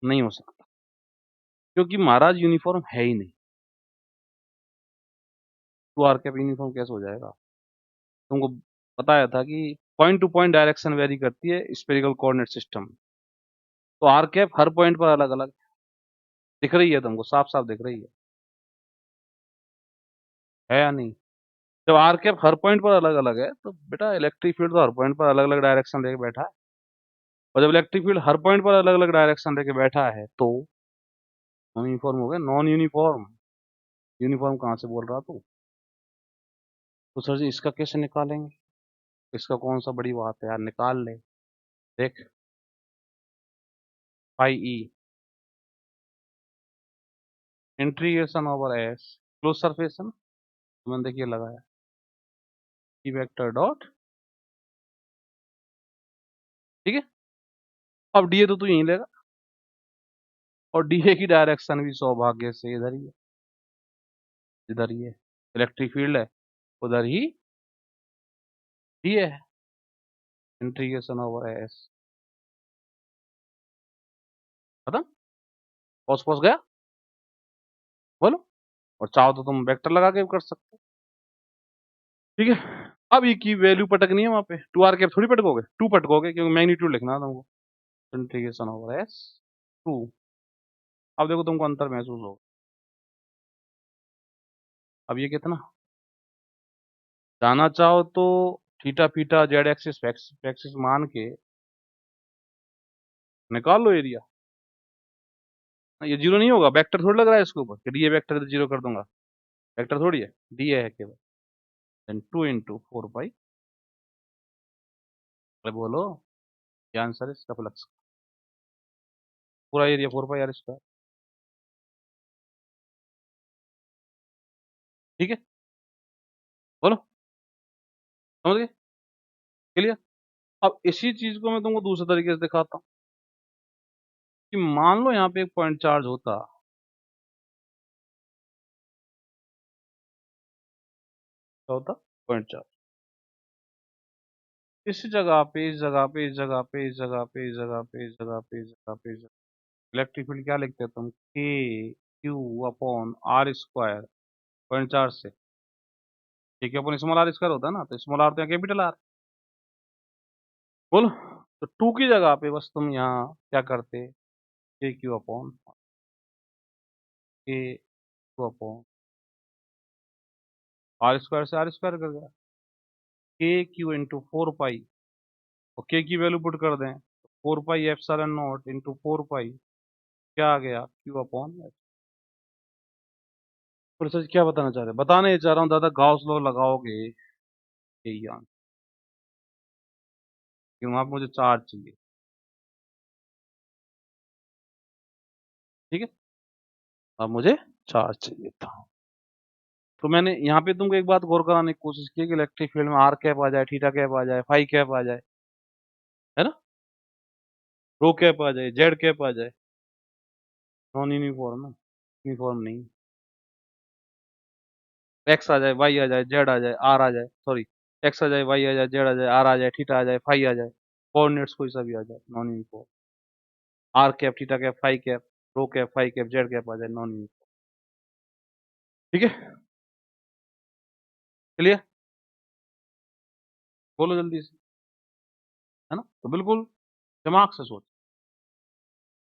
नहीं हो सकता, क्योंकि महाराज यूनिफॉर्म है ही नहीं, 2r कैप यूनिफॉर्म कैसे हो जाएगा। तुमको बताया था कि point two point direction very करती है स्पेरिकल कोऑर्डिनेट सिस्टम, तो आर कैप हर पॉइंट पर अलग अलग दिख रही है, तुमको साफ साफ दिख रही है या नहीं। जब आर कैप हर पॉइंट पर अलग अलग है तो बेटा इलेक्ट्रिक फील्ड तो हर पॉइंट पर अलग अलग डायरेक्शन लेके बैठा है, और जब इलेक्ट्रिक फील्ड हर पॉइंट पर अलग अलग डायरेक्शन लेके बैठा है तो नॉन यूनिफॉर्म हो गया, नॉन यूनिफॉर्म, यूनिफॉर्म कहाँ से बोल रहा तू। तो सर जी इसका कैसे निकालेंगे, इसका कौन सा बड़ी बात है यार, निकाल ले, देख, phi E integration over S, close surface है ना, तो मैंने देखिए लगाया ई वेक्टर डॉट, ठीक है। अब डीए तो तू यहीं लेगा, और डीए की डायरेक्शन भी सौभाग्य से इधर ही है, इधर ही है, इलेक्ट्रिक फील्ड है उधर ही डीए है, इंटीग्रेशन ओवर एस, खत्म, पॉस पॉस गया, बोलो। और चाहो तो तुम वेक्टर लगा के भी कर सकते हो, ठीक है। अब ये की वैल्यू पटकनी है वहां पे, 2r कैप थोड़ी पटकोगे, 2 पटकोगे, क्योंकि मैग्नीट्यूड लिखना है तुमको, इंटीग्रेशन ओवर एस 2। अब देखो तुमको अंतर महसूस होगा, अब ये कितना, जाना चाहो तो theta FITA Z axis axis मान के निकाल लो एरिया, ये जीरो नहीं होगा, वेक्टर थोड़ी लग रहा है इसके ऊपर कि डी ए वेक्टर तो जीरो कर दूंगा, वेक्टर थोड़ी है, डी ए है केवल, देन 2 इंटू 4 पाई अरे बोलो, क्या आंसर है इसका फ्लक्स? पूरा एरिया 4 पाई r²। ठीक है, बोलो, समझ गए? क्लियर? अब इसी चीज को मैं तुमको दूसरे तरीके से दिखाता हूँ कि मान लो यहाँ पे एक पॉइंट चार्ज होता। क्या होता? पॉइंट चार्ज इस जगह पे, इस जगह पे, इस जगह पे, इस जगह पे, इस जगह पे, इस जगह पे, इस जगह पे, इलेक्ट्रिक फील्ड क्या लिखते हो तुम? के Q upon r²। Point charge से के क्यू अपॉन स्मॉल r² होता है ना, तो स्मॉल r तो यहाँ कैपिटल R। बोलो, तो टू की जगह पे बस तुम यहाँ क्या करते? के क्यू अपॉन के क्यू अपॉन r² से r² कर गया, के क्यू इंटू 4 पाई, और के की वैल्यू पुट कर दें, 4 पाई ε0 इंटू 4 पाई, क्या आ गया? Q upon. और सच क्या बताना चाह रहे? बताने ही चाह रहा हूँ दादा, गॉस लॉ लगाओगे यही आंसर, क्यों? वहां पे मुझे चार्ज चाहिए। ठीक है, अब मुझे चार्ज चाहिए था। तो मैंने यहाँ पे तुमको एक बात गौर कराने की कोशिश की कि इलेक्ट्रिक फील्ड में आर कैप आ जाए, थीटा कैप आ जाए, फाई कैप आ जाए, है ना, रो कैप आ जाए, जेड कैप आ जाए, नॉन यूनिफॉर्म है, यूनिफॉर्म नहीं। एक्स आ जाए, वाई आ जाए, जेड आ जाए, आर आ जाए, सॉरी, एक्स आ जाए, वाई आ जाए, जेड आ जाए, आर आ जाए, थीटा आ जाए, फाई आ जाए, कोऑर्डिनेट्स कोई सा भी आ जाए, non uniform. R cap, theta cap, phi cap, rho cap, phi cap, Z cap आ जाए, नॉन यूनिफॉर्म। ठीक है, चलिए, बोलो जल्दी से, है ना? तो बिल्कुल दिमाग से सोच,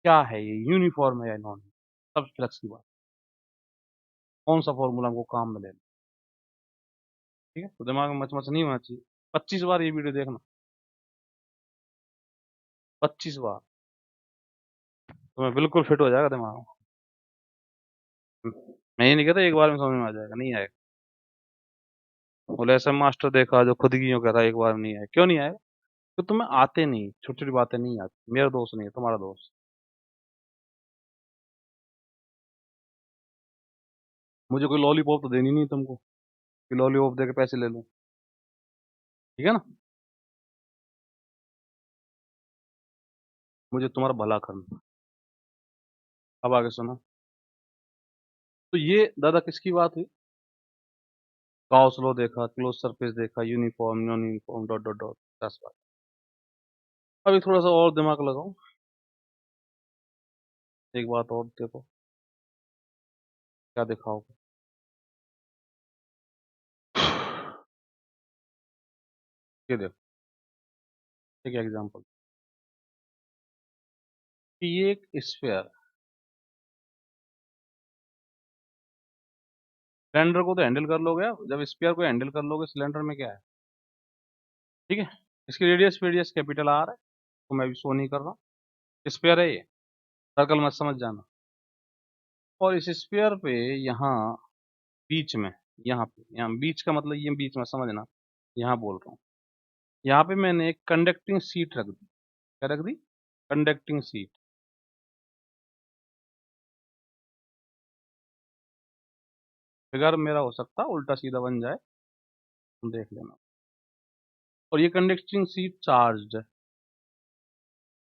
क्या है ये, यूनिफॉर्म है या नॉन? सब फ्लक्स की बात, कौन सा फॉर्मूला हमको काम में लेना? ठीक है, तो दिमाग में मच नहीं होना चाहिए। 25 बार ये वीडियो देखना, 25 बार, तुम्हें बिल्कुल फिट हो जाएगा दिमाग में। मैं ये नहीं कहता एक बार में समझ में आ जाएगा, नहीं आएगा। बोले ऐसा मास्टर देखा जो खुद की यूं कहता है एक बार में नहीं आएगा। क्यों नहीं आएगा? तो तुम्हें आते नहीं, छोटी छोटी बातें नहीं आती। मेरा दोस्त नहीं है, तुम्हारा दोस्त। मुझे कोई लॉलीपॉप तो देनी नहीं तुमको कि लॉलीपॉप दे के पैसे ले लूं। ठीक है ना? मुझे तुम्हारा भला करना। अब आगे सुनो। तो ये दादा किसकी बात हुई? गॉस लॉ देखा, क्लोज सरफेस देखा, uniform, non uniform, dot dot dot, 10 बार। अभी थोड़ा सा और दिमाग लगाओ, एक बात और देखो, क्या दिखाओगे? ये देखो, एक एग्जांपल, कि ये एक स्फीयर, सिलेंडर को तो हैंडल कर लोगे आप, जब स्फीयर को हैंडल कर लोगे, सिलेंडर में क्या है? ठीक है, इसकी रेडियस कैपिटल आर है, तो मैं भी शो नहीं कर रहा हूँ। स्फीयर है ये, सर्कल मत समझ जाना। और इस स्फीयर पे यहाँ बीच में, यहाँ पे, यहाँ बीच का मतलब ये बीच में समझना, यहाँ बोल रहा हूँ, यहाँ पे मैंने एक कंडक्टिंग सीट रख दी। क्या रख दी? Conducting seat. फिगर मेरा हो सकता उल्टा सीधा बन जाए, तुम देख लेना। और ये कंडक्टिंग सीट चार्ज है।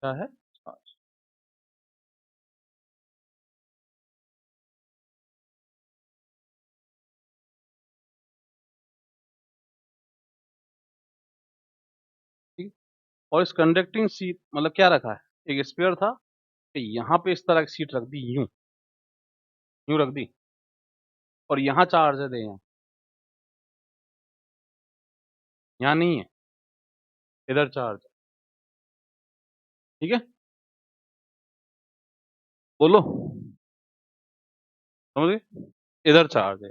क्या है? चार्ज। ठीक। और इस कंडक्टिंग सीट मतलब क्या रखा है? एक स्पेयर था कि यहाँ पे इस तरह की सीट रख दी, यूं, यूं रख दी, और यहाँ चार्ज है दे, यहाँ नहीं है, इधर चार्ज है। ठीक है, बोलो, समझ गए? इधर चार्ज है,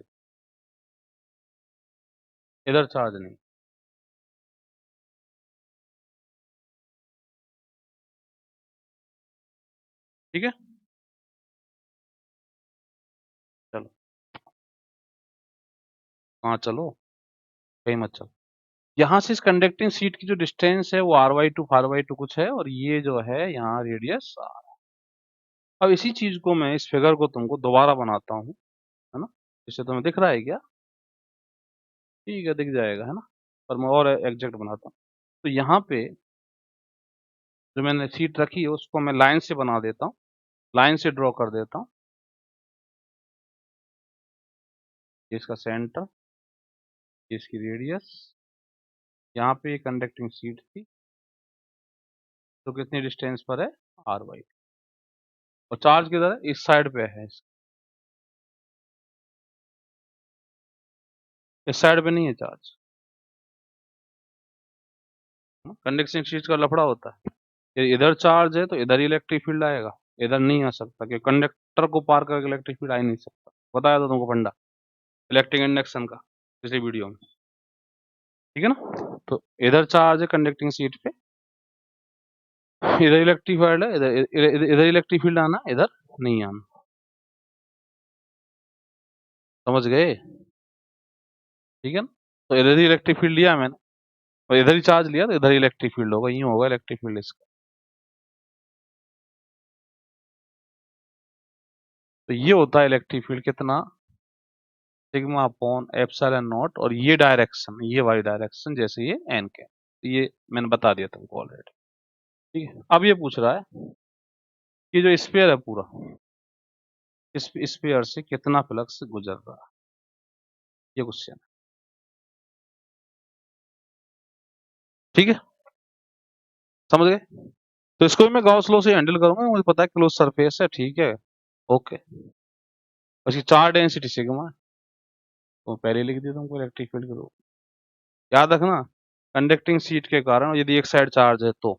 इधर चार्ज नहीं। ठीक है, चलो, हाँ चलो, कहीं मत चलो। यहाँ से इस कंडक्टिंग शीट की जो डिस्टेंस है वो r/2 कुछ है, और ये जो है यहाँ रेडियस r। अब इसी चीज को मैं, इस फिगर को तुमको दोबारा बनाता हूँ, है ना। इससे तुम्हें दिख रहा है क्या? ठीक है, दिख जाएगा, है ना। पर मैं और एग्जैक्ट बनाता हूँ। तो यहाँ पे जो मैंने शीट रखी है उसको मैं लाइन से बना देता हूँ, लाइन से ड्रॉ कर देता हूँ। ये इसका सेंटर, ये इसकी रेडियस। यहाँ पे एक कंडक्टिंग शीट थी तो कितनी डिस्टेंस पर है? r/2। और चार्ज किधर है? इस साइड पे है, इस साइड पे नहीं है चार्ज। कंडक्टिंग शीट का लफड़ा होता है, ये इधर चार्ज है तो इधर ही इलेक्ट्रिक फील्ड आएगा, इधर नहीं आ सकता, क्योंकि कंडक्टर को पार करके इलेक्ट्रिक फील्ड आ ही नहीं सकता। बताया था तुमको फंडा इलेक्ट्रिक इंडक्शन का पिछली वीडियो में, ठीक है ना। तो इधर चार्ज है कंडक्टिंग शीट पे, इधर इलेक्ट्रिक फील्ड है, इधर इधर इधर इलेक्ट्रिक फील्ड आना, इधर नहीं आना। समझ गए? ठीक है ना। तो इधर ही इलेक्ट्रिक फील्ड लिया मैंने, और इधर ही चार्ज लिया तो इधर ही इलेक्ट्रिक फील्ड होगा, यूं होगा इलेक्ट्रिक फील्ड इसका। तो ये होता है इलेक्ट्रिक फील्ड कितना? सिग्मा अपॉन एप्सिलॉन नॉट, और ये डायरेक्शन, ये वाली डायरेक्शन जैसे ये एन के, ये मैंने बता दिया तुमको ऑलरेडी। ठीक है, अब ये पूछ रहा है कि जो स्फीयर है पूरा, इस स्फीयर से कितना फ्लक्स गुजर रहा है, ये क्वेश्चन है। ठीक है, समझ गए? तो इसको भी मैं गॉस लॉ से हैंडल करूंगा, मुझे पता है क्लोज सरफेस है, ठीक है, ओके। उसकी चार डेंसिटी सिग्मा है, तो पहले लिख दिया तुमको इलेक्ट्रिक फील्ड के रूप में। याद रखना, कंडक्टिंग शीट के कारण यदि एक साइड चार्ज है तो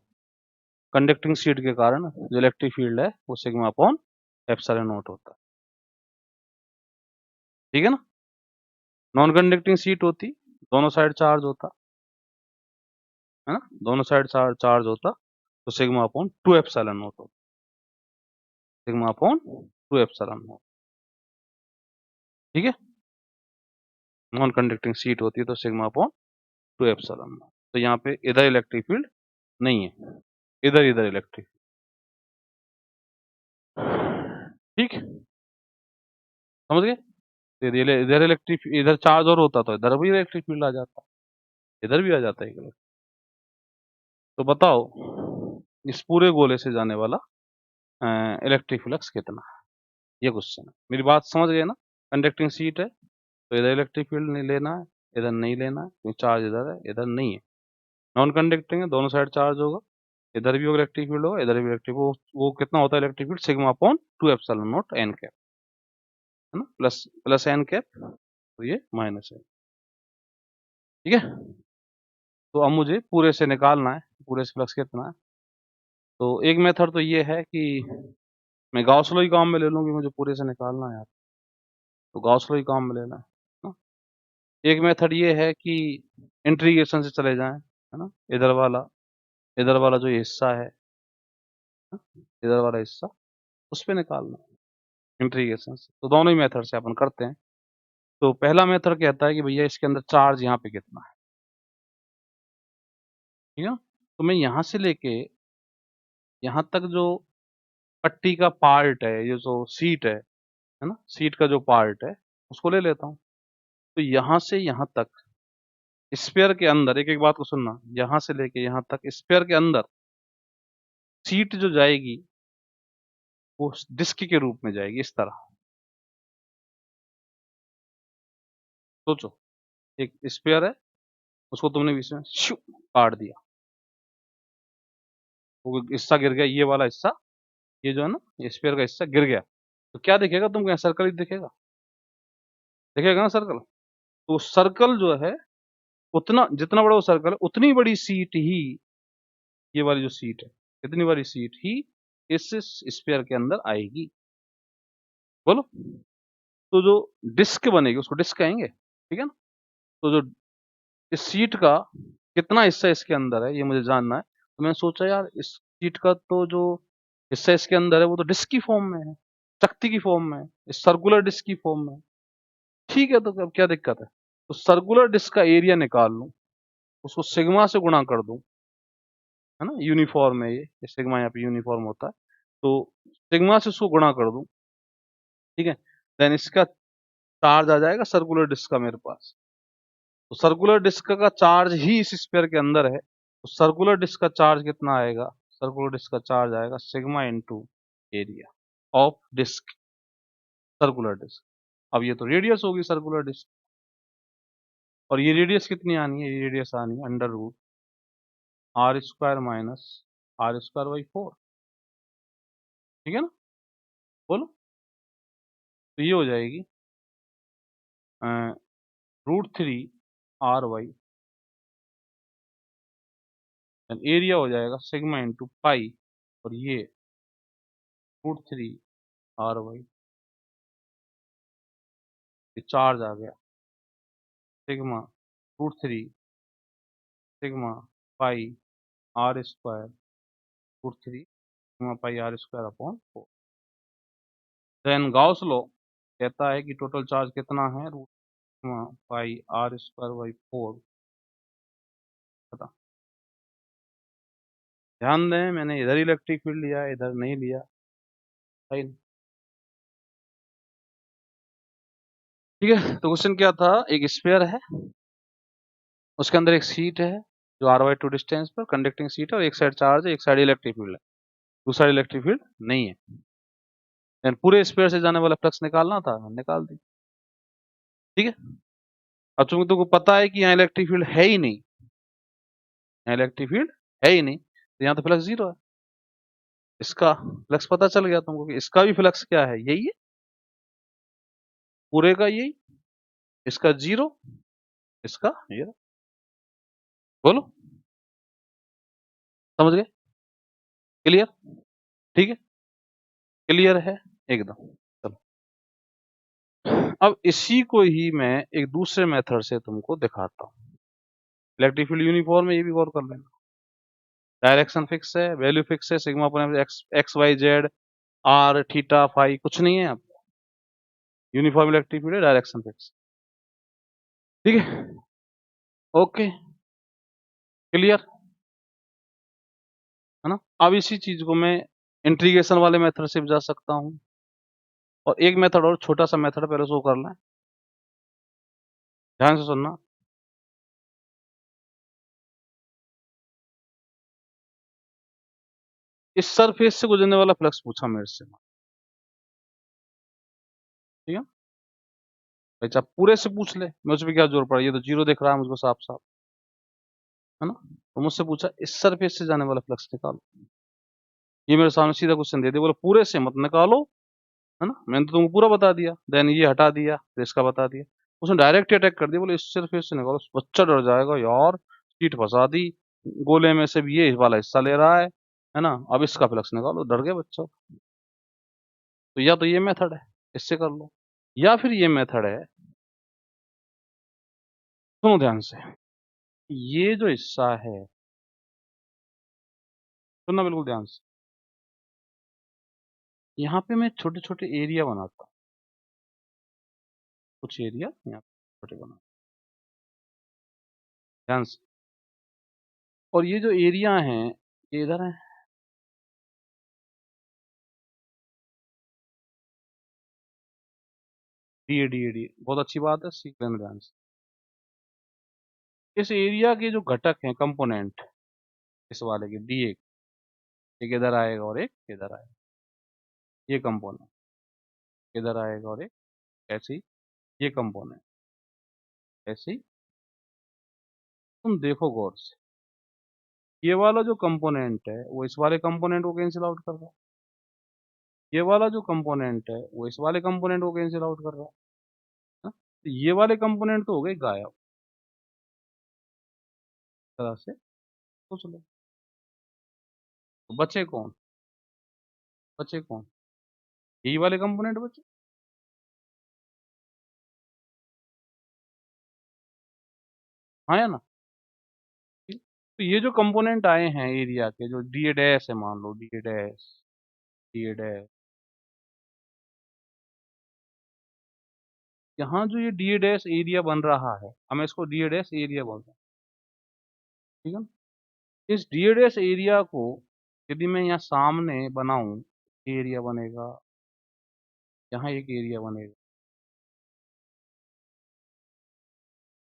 कंडक्टिंग शीट के कारण जो इलेक्ट्रिक फील्ड है वो सिग्मा अपॉन एप्सिलॉन नॉट होता है, ठीक है ना। नॉन कंडक्टिंग शीट होती, दोनों साइड चार्ज होता, है ना, दोनों साइड चार्ज होता, तो सिग्मा अपॉन 2 एप्सिलॉन नॉट होता, सिग्मा अपॉन 2 एप्सिलॉन नॉट, ठीक है। नॉन कंडक्टिंग शीट होती है तो सिग्मा अपॉन 2 एप्सिलॉन नॉट। तो यहाँ पे इधर इलेक्ट्रिक फील्ड नहीं है, इधर इधर इलेक्ट्रिक, ठीक, समझ गए? तो इधर इलेक्ट्रिक, इधर चार्ज और होता तो इधर भी इलेक्ट्रिक फील्ड आ जाता, इधर भी आ जाता है। तो बताओ इस पूरे गोले से जाने वाला इलेक्ट्रिक फ्लक्स कितना है, ये क्वेश्चन है। मेरी बात समझ गए ना? कंडक्टिंग शीट है तो इधर इलेक्ट्रिक फील्ड नहीं लेना है, इधर नहीं लेना है, क्योंकि चार्ज इधर है, इधर नहीं है। नॉन कंडक्टिंग है, दोनों साइड चार्ज होगा, इधर भी इलेक्ट्रिक फील्ड होगा, इधर भी इलेक्ट्रिक, वो कितना होता है electric field? Sigma upon 2 epsilon not an cap, है ना, प्लस प्लस एन कैप, तो ये माइनस है, ठीक है। तो अब मुझे पूरे से निकालना है, पूरे से फ्लक्स कितना है। तो एक मेथड तो ये है कि मैं गॉस लॉ ही काम में ले लूंगी, मुझे पूरे से निकालना है यार, तो गॉस लॉ ही काम में लेना है ना? एक मेथड ये है कि इंटीग्रेशन से चले जाएं, है ना, इधर वाला जो हिस्सा है, इधर वाला हिस्सा, उस पे निकालना है इंटीग्रेशन से। तो दोनों ही मेथड से अपन करते हैं। तो पहला मेथड कहता है कि भैया इसके अंदर चार्ज यहाँ पे कितना है, ठीक है। तो मैं यहाँ से लेके यहाँ तक जो पट्टी का पार्ट है, ये जो सीट है ना, सीट का जो पार्ट है उसको ले लेता हूँ। तो यहाँ से यहाँ तक स्पेयर के अंदर, एक एक बात को सुनना, यहाँ से लेके यहाँ तक स्पेयर के अंदर सीट जो जाएगी वो डिस्क के रूप में जाएगी, इस तरह। सोचो, एक स्पेयर है, उसको तुमने बीच में शू काट दिया, वो हिस्सा गिर गया, ये वाला हिस्सा, ये जो है ना, ये स्पेयर का हिस्सा गिर गया, तो क्या दिखेगा तुमको? यहाँ सर्कल ही दिखेगा, दिखेगा ना सर्कल। तो सर्कल जो है, उतना जितना बड़ा वो सर्कल है उतनी बड़ी सीट ही, ये वाली जो सीट है, इतनी बड़ी सीट ही इस स्पेयर के अंदर आएगी। बोलो, तो जो डिस्क बनेगी उसको डिस्क कहेंगे, ठीक है ना। तो जो इस सीट का कितना हिस्सा इसके अंदर है ये मुझे जानना है। तो मैंने सोचा यार इस सीट का तो जो हिस्सा इसके अंदर है वो तो डिस्क की फॉर्म में है, चक्ति की फॉर्म में है, इस सर्कुलर डिस्क की फॉर्म में है। ठीक है, तो अब क्या दिक्कत है? तो सर्कुलर डिस्क का एरिया निकाल लूं, उसको सिग्मा से गुणा कर दूं, है ना, यूनिफॉर्म है ये सिग्मा यहाँ पे यूनिफॉर्म होता है, तो सिग्मा से उसको गुणा कर दूं, ठीक है, देन इसका चार्ज आ जाएगा सर्कुलर डिस्क का मेरे पास। तो सर्कुलर डिस्क का चार्ज ही इस स्फीयर के अंदर है, तो सर्कुलर डिस्क का चार्ज कितना आएगा, सर्कुलर डिस्क का चार्ज आएगा sigma into area of disc, circular disc. अब ये तो रेडियस होगी सर्कुलर डिस्क, और ये रेडियस कितनी आनी है, ये रेडियस आनी है under root R square minus R square by 4, ठीक है ना, बोलो। तो ये हो जाएगी √3 r/, एरिया हो जाएगा सिग्मा इंटू पाई, और ये √3 r/, ये चार्ज आ गया sigma √3 sigma pi R square, √3 sigma pi r² upon 4। Then Gauss law कहता है कि टोटल चार्ज कितना है, √3 पाई r² बाई 4। बता, ध्यान दें मैंने इधर इलेक्ट्रिक फील्ड लिया है, इधर नहीं लिया, सही नहीं। ठीक है, तो क्वेश्चन क्या था, एक स्फीयर है, उसके अंदर एक सीट है जो r/2 डिस्टेंस पर कंडक्टिंग सीट है, और एक साइड चार्ज है, एक साइड इलेक्ट्रिक फील्ड है, दूसरा इलेक्ट्रिक फील्ड नहीं है। देन पूरे स्फीयर से जाने वाला फ्लक्स निकालना था, निकाल दी, ठीक है। अब तुमको पता है कि यहाँ इलेक्ट्रिक फील्ड है ही नहीं, यहाँ इलेक्ट्रिक फील्ड है ही नहीं, तो यहाँ तो फ्लक्स जीरो है। इसका फ्लक्स पता चल गया तुमको कि इसका भी फ्लक्स क्या है, यही है, पूरे का यही, इसका जीरो, इसका ये, बोलो, समझ गए, क्लियर, ठीक है, क्लियर है एकदम। चलो, अब इसी को ही मैं एक दूसरे मेथड से तुमको दिखाता हूँ। इलेक्ट्रिक फील्ड यूनिफॉर्म है, ये भी गौर कर लेना, डायरेक्शन फिक्स है, वैल्यू फिक्स है, sigma upon X X Y Z R theta phi कुछ नहीं है, अब यूनिफॉर्म इलेक्ट्रिक फील्ड है, डायरेक्शन फिक्स, ठीक है, ओके, क्लियर है ना। अब इसी चीज को मैं इंटीग्रेशन वाले मेथड से भी जा सकता हूँ, और एक मेथड और छोटा सा मेथड पहले शो कर लें, ध्यान से सुनना। इस सरफेस से गुजरने वाला फ्लक्स पूछा मेरे से, ठीक है भाई, चाहे पूरे से पूछ ले, मैं उसमें क्या जोर पड़ा, ये तो जीरो दिख रहा है मुझको साफ साफ, है ना, तो मुझसे पूछा इस सरफेस से जाने वाला फ्लक्स निकालो, ये मेरे सामने सीधा क्वेश्चन दे दिया, बोले पूरे से मत निकालो, है ना, मैंने तो तुमको पूरा बता दिया, देन ये हटा दिया, फिर इसका बता दिया, उसने डायरेक्ट अटैक कर दिया, बोले इस सरफेस से निकालो, बच्चा डर जाएगा यार, सीट फंसा दी, गोले में से भी ये वाला हिस्सा ले रहा है ना, अब इसका फ्लक्स निकालो, डर गया बच्चा। तो या तो ये मेथड है, इससे कर लो, या फिर ये मेथड है, सुनो ध्यान से, ये जो हिस्सा है, सुनना बिल्कुल ध्यान से, यहाँ पे मैं छोटे छोटे एरिया बनाता हूँ, कुछ एरिया यहाँ पे छोटे बनाता हूँ, ध्यान से, और ये जो एरिया हैं ये इधर है, डी बहुत अच्छी बात है, सीख लेना ध्यान से। इस एरिया के जो घटक हैं कंपोनेंट, इस वाले के डी, एक इधर आएगा और एक इधर आएगा, ये कंपोनेंट इधर आएगा और एक ऐसे ही, ये कंपोनेंट ऐसे ही, तुम देखो गौर से, ये वाला जो कंपोनेंट है वो इस वाले कंपोनेंट को कैंसिल आउट कर रहा है, ये वाला जो कंपोनेंट है वो इस वाले कंपोनेंट को कैंसिल आउट कर रहा है, हाँ? तो ये वाले कंपोनेंट तो हो गए गायब, इस तरह से सोच लो, तो बचे कौन, बचे कौन, यही वाले कंपोनेंट बचे, हाँ या ना, ठीक? तो ये जो कंपोनेंट आए हैं एरिया के, जो डी डैश है, मान लो डी डैश, डी डैश, यहाँ जो ये डी डैश एरिया बन रहा है, हम इसको डी डैश एरिया बोलते हैं, ठीक है ना। इस डी डैश एरिया को यदि मैं यहाँ सामने बनाऊं, एरिया बनेगा, यहाँ एक एरिया बनेगा,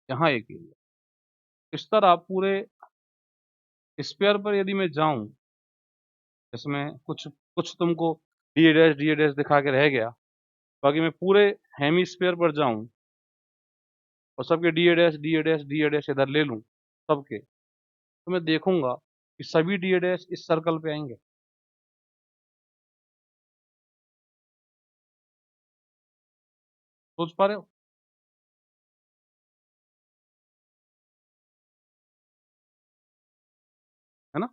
यहाँ एक एरिया। इस तरह पूरे स्पेयर पर यदि मैं जाऊं, इसमें कुछ कुछ तुमको डी डैश दिखा के रह गया, बाकी मैं पूरे हेमी स्पेयर पर जाऊं और सबके डी डैश इधर ले लूं सबके, तो मैं देखूंगा कि सभी डी डैश इस सर्कल पे आएंगे। सोच पा रहे हो? है ना।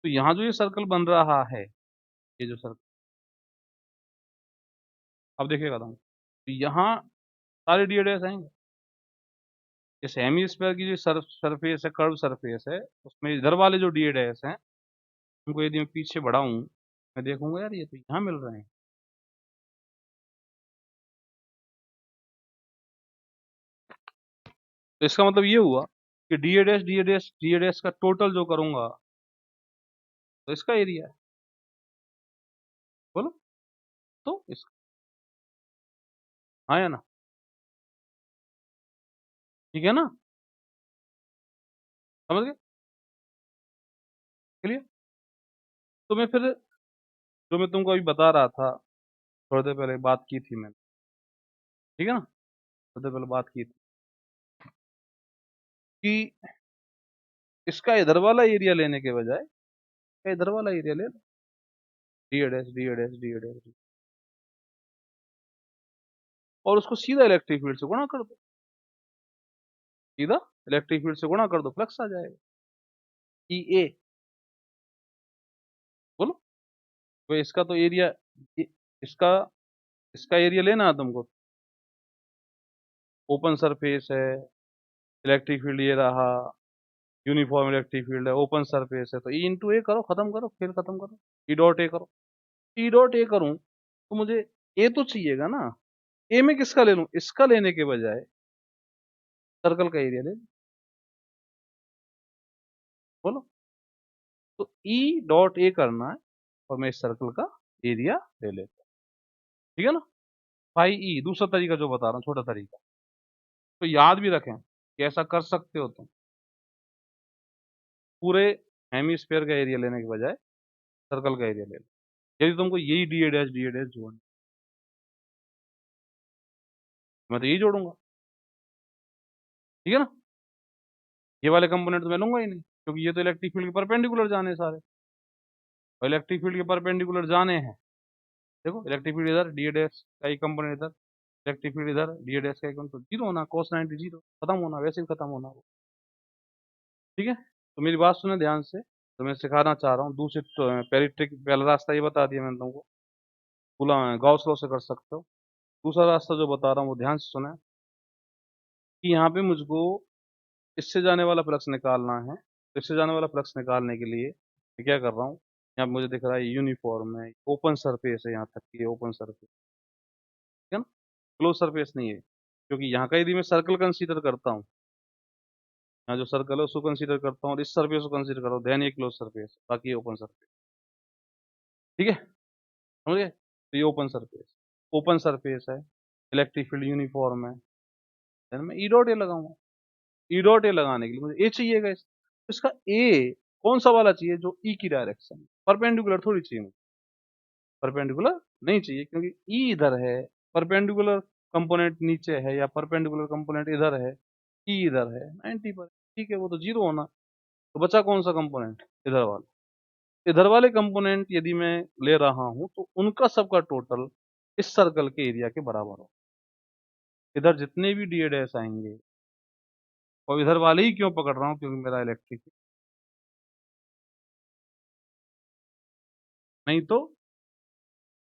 तो यहाँ जो ये सर्कल बन रहा है, ये जो सर्कल, अब देखिएगा तुम, तो यहाँ सारे डी डैश आएंगे। इस हेमी स्फीयर की जो सरफेस है, कर्व सरफेस है, उसमें इधर वाले जो डी डैश हैं, उनको यदि मैं पीछे बढ़ाऊं, मैं देखूंगा यार ये तो यहाँ मिल रहे हैं। तो इसका मतलब ये हुआ कि डी डैश का टोटल जो करूंगा, तो इसका एरिया है। बोलो। तो इस, हाँ या ना? ठीक है ना? समझ गए? क्लियर? तो मैं फिर, जो मैं तुमको अभी बता रहा था, थोड़ी देर पहले बात की थी मैंने, ठीक है ना, थोड़ी देर पहले बात की थी कि इसका इधर वाला एरिया लेने के बजाय इसका इधर वाला एरिया ले लो, डी और उसको सीधा इलेक्ट्रिक फील्ड से गुणा कर दो, सीधा इलेक्ट्रिक फील्ड से गुणा कर दो, फ्लक्स आ जाएगा, ई ए। बोलो। तो इसका तो एरिया, इसका इसका एरिया लेना है तुमको, ओपन सरफेस है, इलेक्ट्रिक फील्ड ये रहा, यूनिफॉर्म इलेक्ट्रिक फील्ड है, ओपन सरफेस है, तो ई इंटू ए करो, खत्म करो, खेल खत्म करो, ई डॉट ए करो। ई डॉट ए करूं तो मुझे ए तो चाहिएगा ना। ए में किसका ले लूं? इसका लेने के बजाय सर्कल का एरिया ले लूं। बोलो। तो ई डॉट ए करना है और मैं इस सर्कल का एरिया ले लेता हूं। ठीक है ना। फाई ई दूसरा तरीका जो बता रहा हूँ, छोटा तरीका, तो याद भी रखें कि ऐसा कर सकते हो तुम, पूरे हेमिस्फेयर का एरिया लेने के बजाय सर्कल का एरिया ले लो, यदि तुमको यही डी ए डैश जोड़ना, मैं तो यही जोड़ूंगा। ठीक है ना। ये वाले कंपोनेंट तो मैं लूंगा ही नहीं, क्योंकि ये तो इलेक्ट्रिक फील्ड के परपेंडिकुलर जाने हैं सारे, और इलेक्ट्रिक फील्ड के परपेंडिकुलर जाने हैं। देखो इलेक्ट्रिक फील्ड इधर, डी ए डैश का एक कंपोनेंट इधर, इलेक्ट्रिक फील्ड इधर, डी ए डैश का एक कंपोनेंट, तो जीरो होना, cos 90 जीरो, खत्म होना, वैसे ही खत्म होना वो। ठीक है। तो मेरी बात सुने ध्यान से, तो मैं सिखाना चाह रहा हूँ दूसरे, पहली ट्रिक, पहला रास्ता ये बता दिया मैंने तुमको, पूरा गॉस लॉ से कर सकते हो। दूसरा रास्ता जो बता रहा हूँ वो ध्यान से सुना, कि यहाँ पे मुझको इससे जाने वाला फ्लक्स निकालना है, तो इससे जाने वाला फ्लक्स निकालने के लिए मैं क्या कर रहा हूँ, यहाँ पे मुझे दिख रहा है यूनिफॉर्म है, ओपन सरफेस है, यहाँ तक की ओपन सरफेस, ठीक है ना, क्लोज सरफेस नहीं है, क्योंकि यहाँ का यदि मैं सर्कल कंसीडर करता हूँ, यहाँ जो सर्कल है उसको कंसीडर करता हूँ और इस सरफेस को कंसीडर करता हूँ, ध्यान ये क्लोज सरफेस, बाकी ओपन सरफेस। ठीक है, समझ गए? तो ये ओपन सरफेस है, इलेक्ट्रिक फील्ड यूनिफॉर्म है, देन मैं ई डॉट ए लगाऊंगा। ई डॉट ए लगाने के लिए मुझे ए चाहिएगा, इसका ए कौन सा वाला चाहिए, जो ई की डायरेक्शन, परपेंडिकुलर थोड़ी चाहिए मुझे, परपेंडिकुलर नहीं चाहिए, क्योंकि ई इधर है, परपेंडिकुलर कंपोनेंट नीचे है, या परपेंडिकुलर कंपोनेंट इधर है, ई इधर है 90 पर, ठीक है, वो तो जीरो होना। तो बचा कौन सा कंपोनेंट? इधर वाला। इधर वाले कंपोनेंट यदि मैं ले रहा हूं, तो उनका सबका टोटल इस सर्कल के एरिया के बराबर हो। इधर जितने भी डी डैश आएंगे, और इधर वाले ही क्यों पकड़ रहा हूँ, क्योंकि मेरा इलेक्ट्रिक, नहीं तो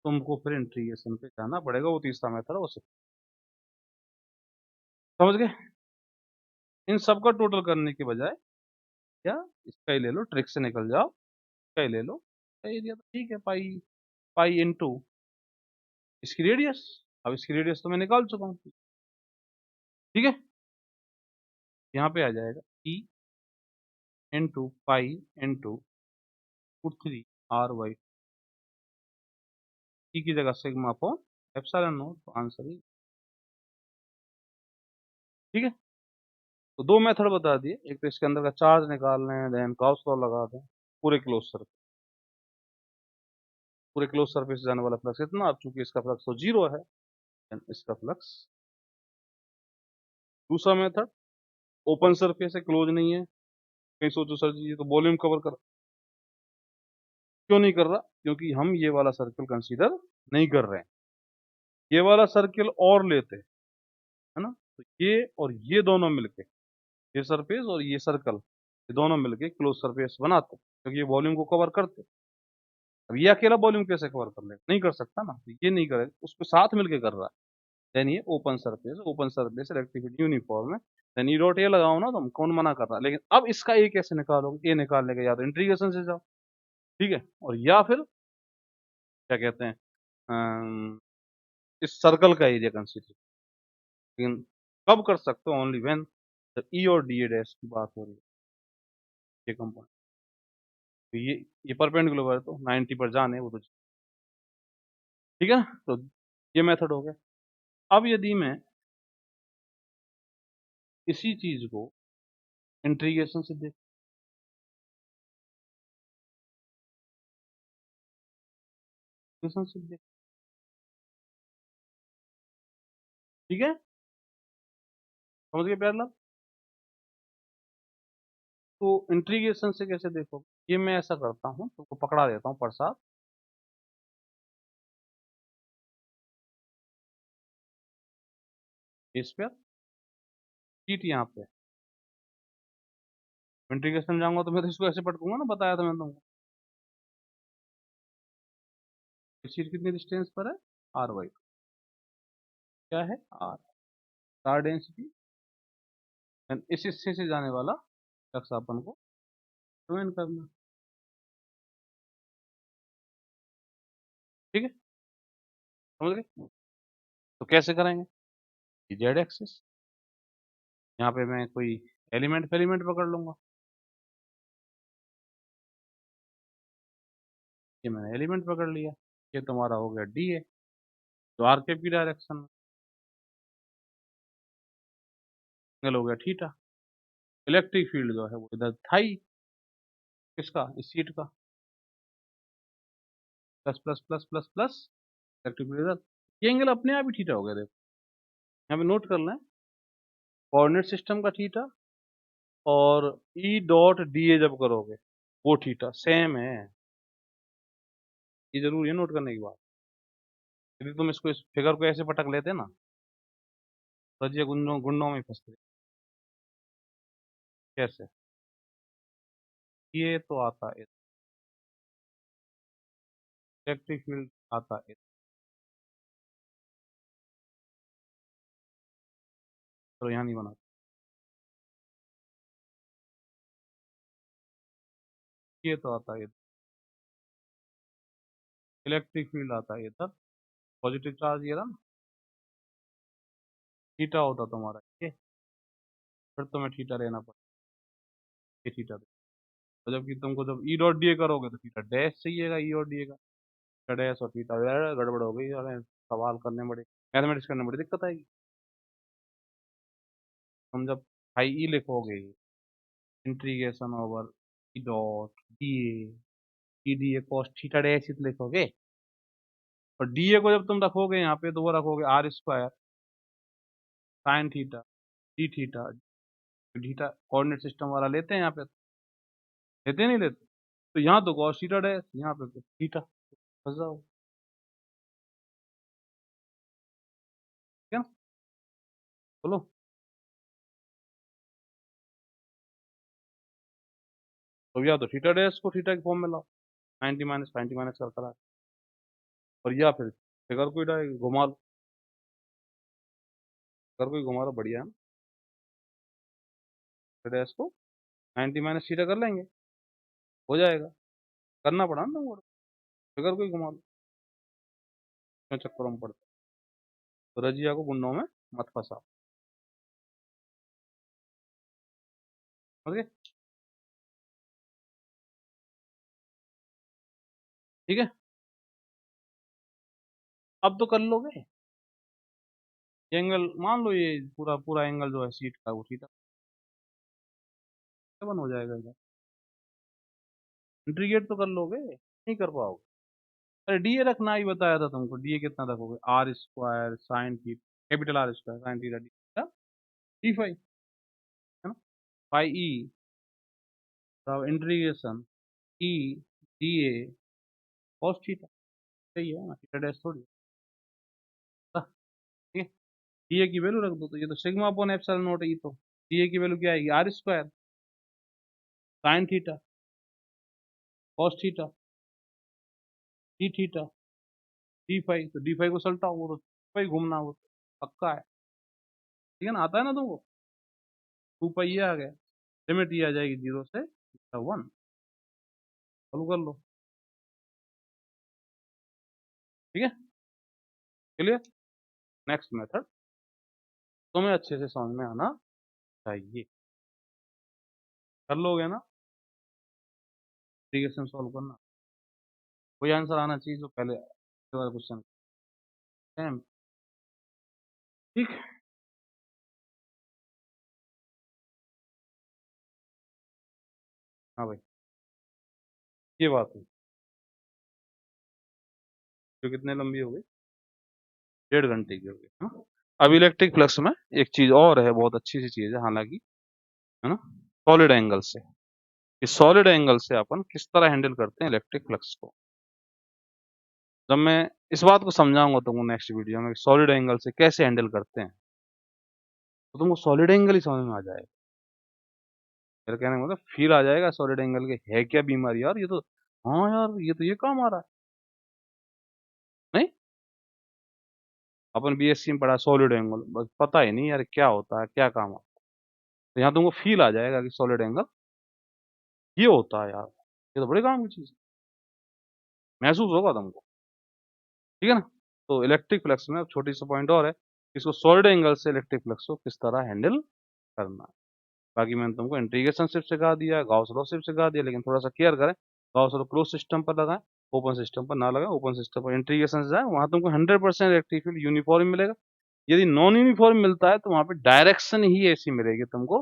तुमको फिर इंटीग्रेशन पे जाना पड़ेगा, वो तीसरा मेथड है उसे। समझ गए? इन सब का टोटल करने के बजाय, क्या, इसका ही ले लो, ट्रिक से निकल जाओ, इसका ही ले लो, एरिया तो ठीक है, पाई, पाई इंटू इसकी रेडियस। अब इसकी रेडियस तो मैं निकाल चुका हूँ, ठीक है, यहाँ पे आ जाएगा E into pi into root 3 R Y की जगह सिग्मा अपॉन एप्सिलॉन नॉट, तो आंसर ही ठीक है। तो दो मेथड बता दिए, एक तो इसके अंदर का चार्ज निकाल लें, देन गॉस लॉ लगा दें, पूरे क्लोज सर्फेस, पूरे क्लोज सरफेस से जाने वाला फ्लक्स इतना, अब चूंकि इसका फ्लक्स तो जीरो है, देन इसका फ्लक्स। दूसरा मेथड, ओपन सरफेस है, क्लोज नहीं है, कहीं सोचो सर जी ये तो वॉल्यूम कवर कर, क्यों नहीं कर रहा? क्योंकि हम ये वाला सर्कल कंसीडर नहीं कर रहे हैं, ये वाला सर्कल और लेते हैं, है ना, तो ये और ये दोनों मिलके, ये सरफेस और ये सर्कल, ये दोनों मिलके क्लोज सरफेस बनाते हैं, क्योंकि ये वॉल्यूम को कवर करते हैं। अब ये अकेला वॉल्यूम कैसे कवर कर लेगा? नहीं कर सकता ना, तो ये नहीं करेगा, उसको साथ मिलके कर रहा है, देन ये ओपन सरफेस इलेक्ट्रिसिटी यूनिफॉर्म है, देन ई डॉट ये लगाओ ना, तुम कौन मना कर रहा है? लेकिन अब इसका ए कैसे निकालोगे? ए निकालने के या तो इंटीग्रेशन से जाओ, ठीक है, और या फिर क्या कहते हैं, इस सर्कल का एरिया कंसीडर, लेकिन कब कर सकते हो? ओनली व्हेन जब ई और डी ए डैश की बात हो रही है, ये कंपोनेंट, तो ये परपेंडिकुलर है तो 90 पर जाने वो तो ठीक है। तो ये मेथड हो गया। अब यदि मैं इसी चीज को इंटीग्रेशन से देख, ठीक है, समझ गए प्यार लाल? तो इंटीग्रेशन से कैसे देखो, ये मैं ऐसा करता हूँ, तो पकड़ा देता हूँ प्रसाद, इस पर शीट यहाँ पे, इंटीग्रेशन जाऊंगा तो मैं तो इसको ऐसे पटकूंगा ना, बताया था मैंने तुमको, शीट कितनी डिस्टेंस पर है? आर वाई, क्या है? आर, आर डेंसिटी, इस हिस्से से जाने वाला फ्लक्स अपन को डिटरमाइन करना, ठीक है, समझ गए? तो कैसे करेंगे? जेड एक्सिस, यहाँ पे मैं कोई एलिमेंट पकड़ लूंगा, ये मैंने एलिमेंट पकड़ लिया, ये तुम्हारा हो गया डी ए, तो आर के पी डायरेक्शन में, एंगल हो गया थीटा, इलेक्ट्रिक फील्ड जो है वो इधर थाई, किसका? इस सीट का, plus plus plus plus plus, electric field इधर, ये एंगल अपने आप ही थीटा हो गया, देखो यहाँ पे नोट कर लें, कोऑर्डिनेट सिस्टम का थीटा और ई डॉट डी ए जब करोगे वो थीटा सेम है, ये जरूरी है नोट करने की बात। यदि तुम इसको, इस फिगर को ऐसे पटक लेते ना, तो ये गुंडों गुंडों में फंसते। कैसे? ये तो आता है, इलेक्ट्रिक फील्ड आता है, तो यहाँ नहीं बना, ये तो आता है, इलेक्ट्रिक फील्ड आता है इधर, पॉजिटिव चार्ज ये रहा, थीटा होता तुम्हारा ये, फिर तुम्हें थीटा लेना पड़ेगा, ये थीटा दे, तो जबकि तुमको जब ई डॉट डी ए करोगे तो थीटा डैश चाहिएगा, ई और डी ए का, थीटा डैश और थीटा गड़बड़ हो गई, अरे सवाल करने बड़े, मैथमेटिक्स करने बड़ी दिक्कत आएगी। तुम जब हाई ई लिखोगे, integration over E dot D A, D A cos theta dash ही तो लिखोगे, और डी ए को जब तुम रखोगे यहाँ पे तो वो रखोगे R square sine theta D theta, theta coordinate system वाला लेते हैं यहाँ पे, लेते नहीं लेते, तो यहाँ तो कॉस थीटा डैश, यहाँ पे तो थीटा, फंस जाओ, क्या? बोलो। तो या तो थीटा डैश को थीटा के फॉर्म में लाओ, 90 माइनस कर करा, और या फिर फिगर को घुमा लो, फिगर को ही घुमा लो, बढ़िया है ना, थीटा डैश को 90 माइनस थीटा कर लेंगे, हो जाएगा, करना पड़ा ना तुमको, फिगर को ही घुमा लो, क्यों चक्करों में पड़ते? तो रजिया को गुंडों में मत फंसाओ, समझ गए? ठीक है, अब तो कर लोगे। एंगल मान लो, ये पूरा पूरा एंगल जो है सीट का वो थीटा 7 हो जाएगा इधर। इंटीग्रेट तो कर लोगे, नहीं कर पाओगे। अरे डीए रखना ही बताया था तुमको, डीए कितना रखोगे, R square sine theta, capital R square sine theta D theta D phi, है ना, फाई ई, तो integration E D A cos theta, सही है ना, थीटा डैश थोड़ी है। ठीक है, डीए की वैल्यू रख दो, तो ये तो सिग्मा अपॉन एप्सिलॉन नॉट है, ये तो डीए की वैल्यू क्या आएगी, R square sine theta cos theta D theta D phi, तो डी फाई को सल्टा वो तो फाई घूमना वो तो पक्का है। ठीक है ना, आता है ना तुमको, 2 पाई ये आ गया, लिमिट ये आ जाएगी 0 से 1, सॉल्व कर लो। ठीक है, क्लियर। नेक्स्ट मेथड तुम्हें अच्छे से समझ में आना चाहिए, कर लोगे ना, इंटीग्रेशन सॉल्व करना, कोई आंसर आना चाहिए जो पहले वाला क्वेश्चन सेम। ठीक, हाँ भाई, ये बात है, जो कितने लंबी हो गई, 1.5 घंटे की हो गई, हाँ। अब इलेक्ट्रिक फ्लक्स में एक चीज और है, बहुत अच्छी सी चीज है हालांकि, है ना, सॉलिड एंगल से, इस सॉलिड एंगल से अपन किस तरह हैंडल करते हैं इलेक्ट्रिक फ्लक्स को। जब मैं इस बात को समझाऊंगा तुमको नेक्स्ट वीडियो में, सॉलिड एंगल से कैसे हैंडल करते हैं, तो तुमको सॉलिड एंगल ही समझ में आ जाएगा। मेरा कहने का मतलब फील आ जाएगा सॉलिड एंगल के, है क्या बीमारी यार ये तो, हाँ यार ये काम आ रहा है, नहीं। अपन बीएससी में पढ़ा सॉलिड एंगल, बस पता ही नहीं यार क्या होता है, क्या काम आता है। तो यहाँ तुमको फील आ जाएगा कि सॉलिड एंगल ये होता है यार, ये तो बड़े काम की चीज है, महसूस होगा तुमको। ठीक है ना, तो इलेक्ट्रिक फ्लक्स में अब छोटी सी पॉइंट और है, इसको सॉलिड एंगल से इलेक्ट्रिक फ्लक्स को किस तरह हैंडल करना है। बाकी मैंने तुमको इंटीग्रेशन सिर्फ सिखा दिया, गॉस लॉ सिर्फ सिखा दिया, लेकिन थोड़ा सा केयर करें, गॉस लॉ क्लोज सिस्टम पर लगाएं, ओपन सिस्टम पर ना लगाएं। ओपन सिस्टम पर इंटीग्रेशन से जाए, वहां तुमको 100% इलेक्ट्रिक फील्ड यूनिफॉर्म मिलेगा। यदि नॉन यूनिफॉर्म मिलता है तो वहां पे डायरेक्शन ही ऐसी मिलेगी तुमको,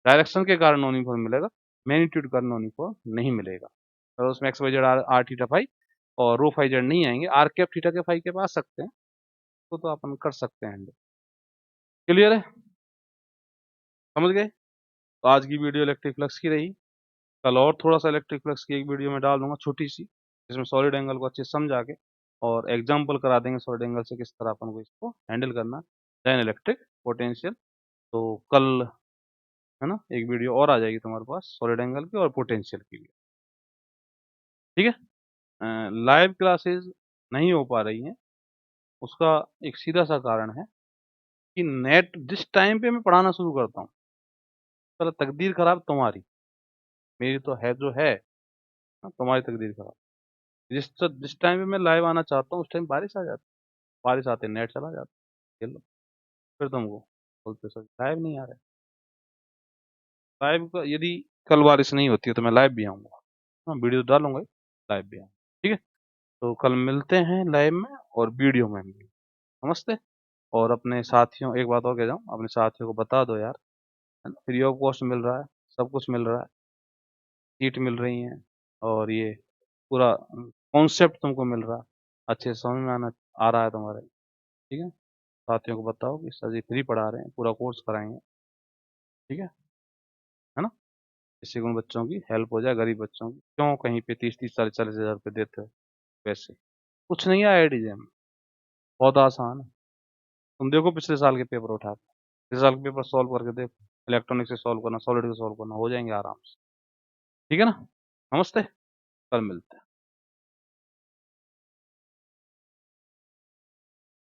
डायरेक्शन के कारण नॉन यूनिफॉर्म मिलेगा, मैग्नीट्यूड का नॉन यूनिफॉर्म नहीं मिलेगा। तो उसमें X Y Z R R theta phi और रो फाई जेड नहीं आएंगे, आर कैप थीटा के फाई के पास सकते हैं, तो अपन कर सकते हैं हैंडल। क्लियर है, समझ गए। तो आज की वीडियो इलेक्ट्रिक फ्लक्स की रही, कल और थोड़ा सा इलेक्ट्रिक फ्लक्स की एक वीडियो में डाल दूंगा छोटी सी, जिसमें सॉलिड एंगल को अच्छे से समझा के और एग्जाम्पल करा देंगे सॉलिड एंगल से किस तरह अपन को इसको हैंडल करना, देन इलेक्ट्रिक पोटेंशियल। तो कल, है ना, एक वीडियो और आ जाएगी तुम्हारे पास सॉलिड एंगल की और पोटेंशियल की भी। ठीक है, लाइव क्लासेस नहीं हो पा रही हैं, उसका एक सीधा सा कारण है कि नेट जिस टाइम पे मैं पढ़ाना शुरू करता हूँ, चलो तकदीर खराब तुम्हारी, मेरी तो है जो है, तुम्हारी तकदीर खराब। जिस जिस टाइम पे मैं लाइव आना चाहता हूँ उस टाइम बारिश आ जाती, बारिश आते नेट चला जाता, खेल लो, फिर तुमको बोलते सर लाइव नहीं आ रहा। लाइव का यदि कल बारिश नहीं होती है तो मैं लाइव भी आऊँगा, हाँ वीडियो डालूंगा, लाइव भी आऊँगा। ठीक है, तो कल मिलते हैं लाइव में और वीडियो में भी। नमस्ते। और अपने साथियों, एक बात और कह जाऊँ, अपने साथियों को बता दो यार, है ना, फ्री ऑफ कॉस्ट मिल रहा है, सब कुछ मिल रहा है, सीट मिल रही है, और ये पूरा कॉन्सेप्ट तुमको मिल रहा है, अच्छे से समझ में आना आ रहा है तुम्हारे। ठीक है, साथियों को बताओ कि सर जी फ्री पढ़ा रहे हैं, पूरा कोर्स कराएंगे। ठीक है ना, इससे उन बच्चों की हेल्प हो जाए, गरीब बच्चों की, क्यों कहीं पे 30-30, 40-40 हज़ार रुपये देते हो वैसे, कुछ नहीं आया एडीजेम, बहुत आसान है। तुम देखो पिछले साल के पेपर उठा के, पिछले साल के पेपर सॉल्व करके देखो, इलेक्ट्रॉनिक से सॉल्व करना, सॉलिड से सॉल्व करना, हो जाएंगे आराम से। ठीक है ना, नमस्ते, कल मिलते हैं।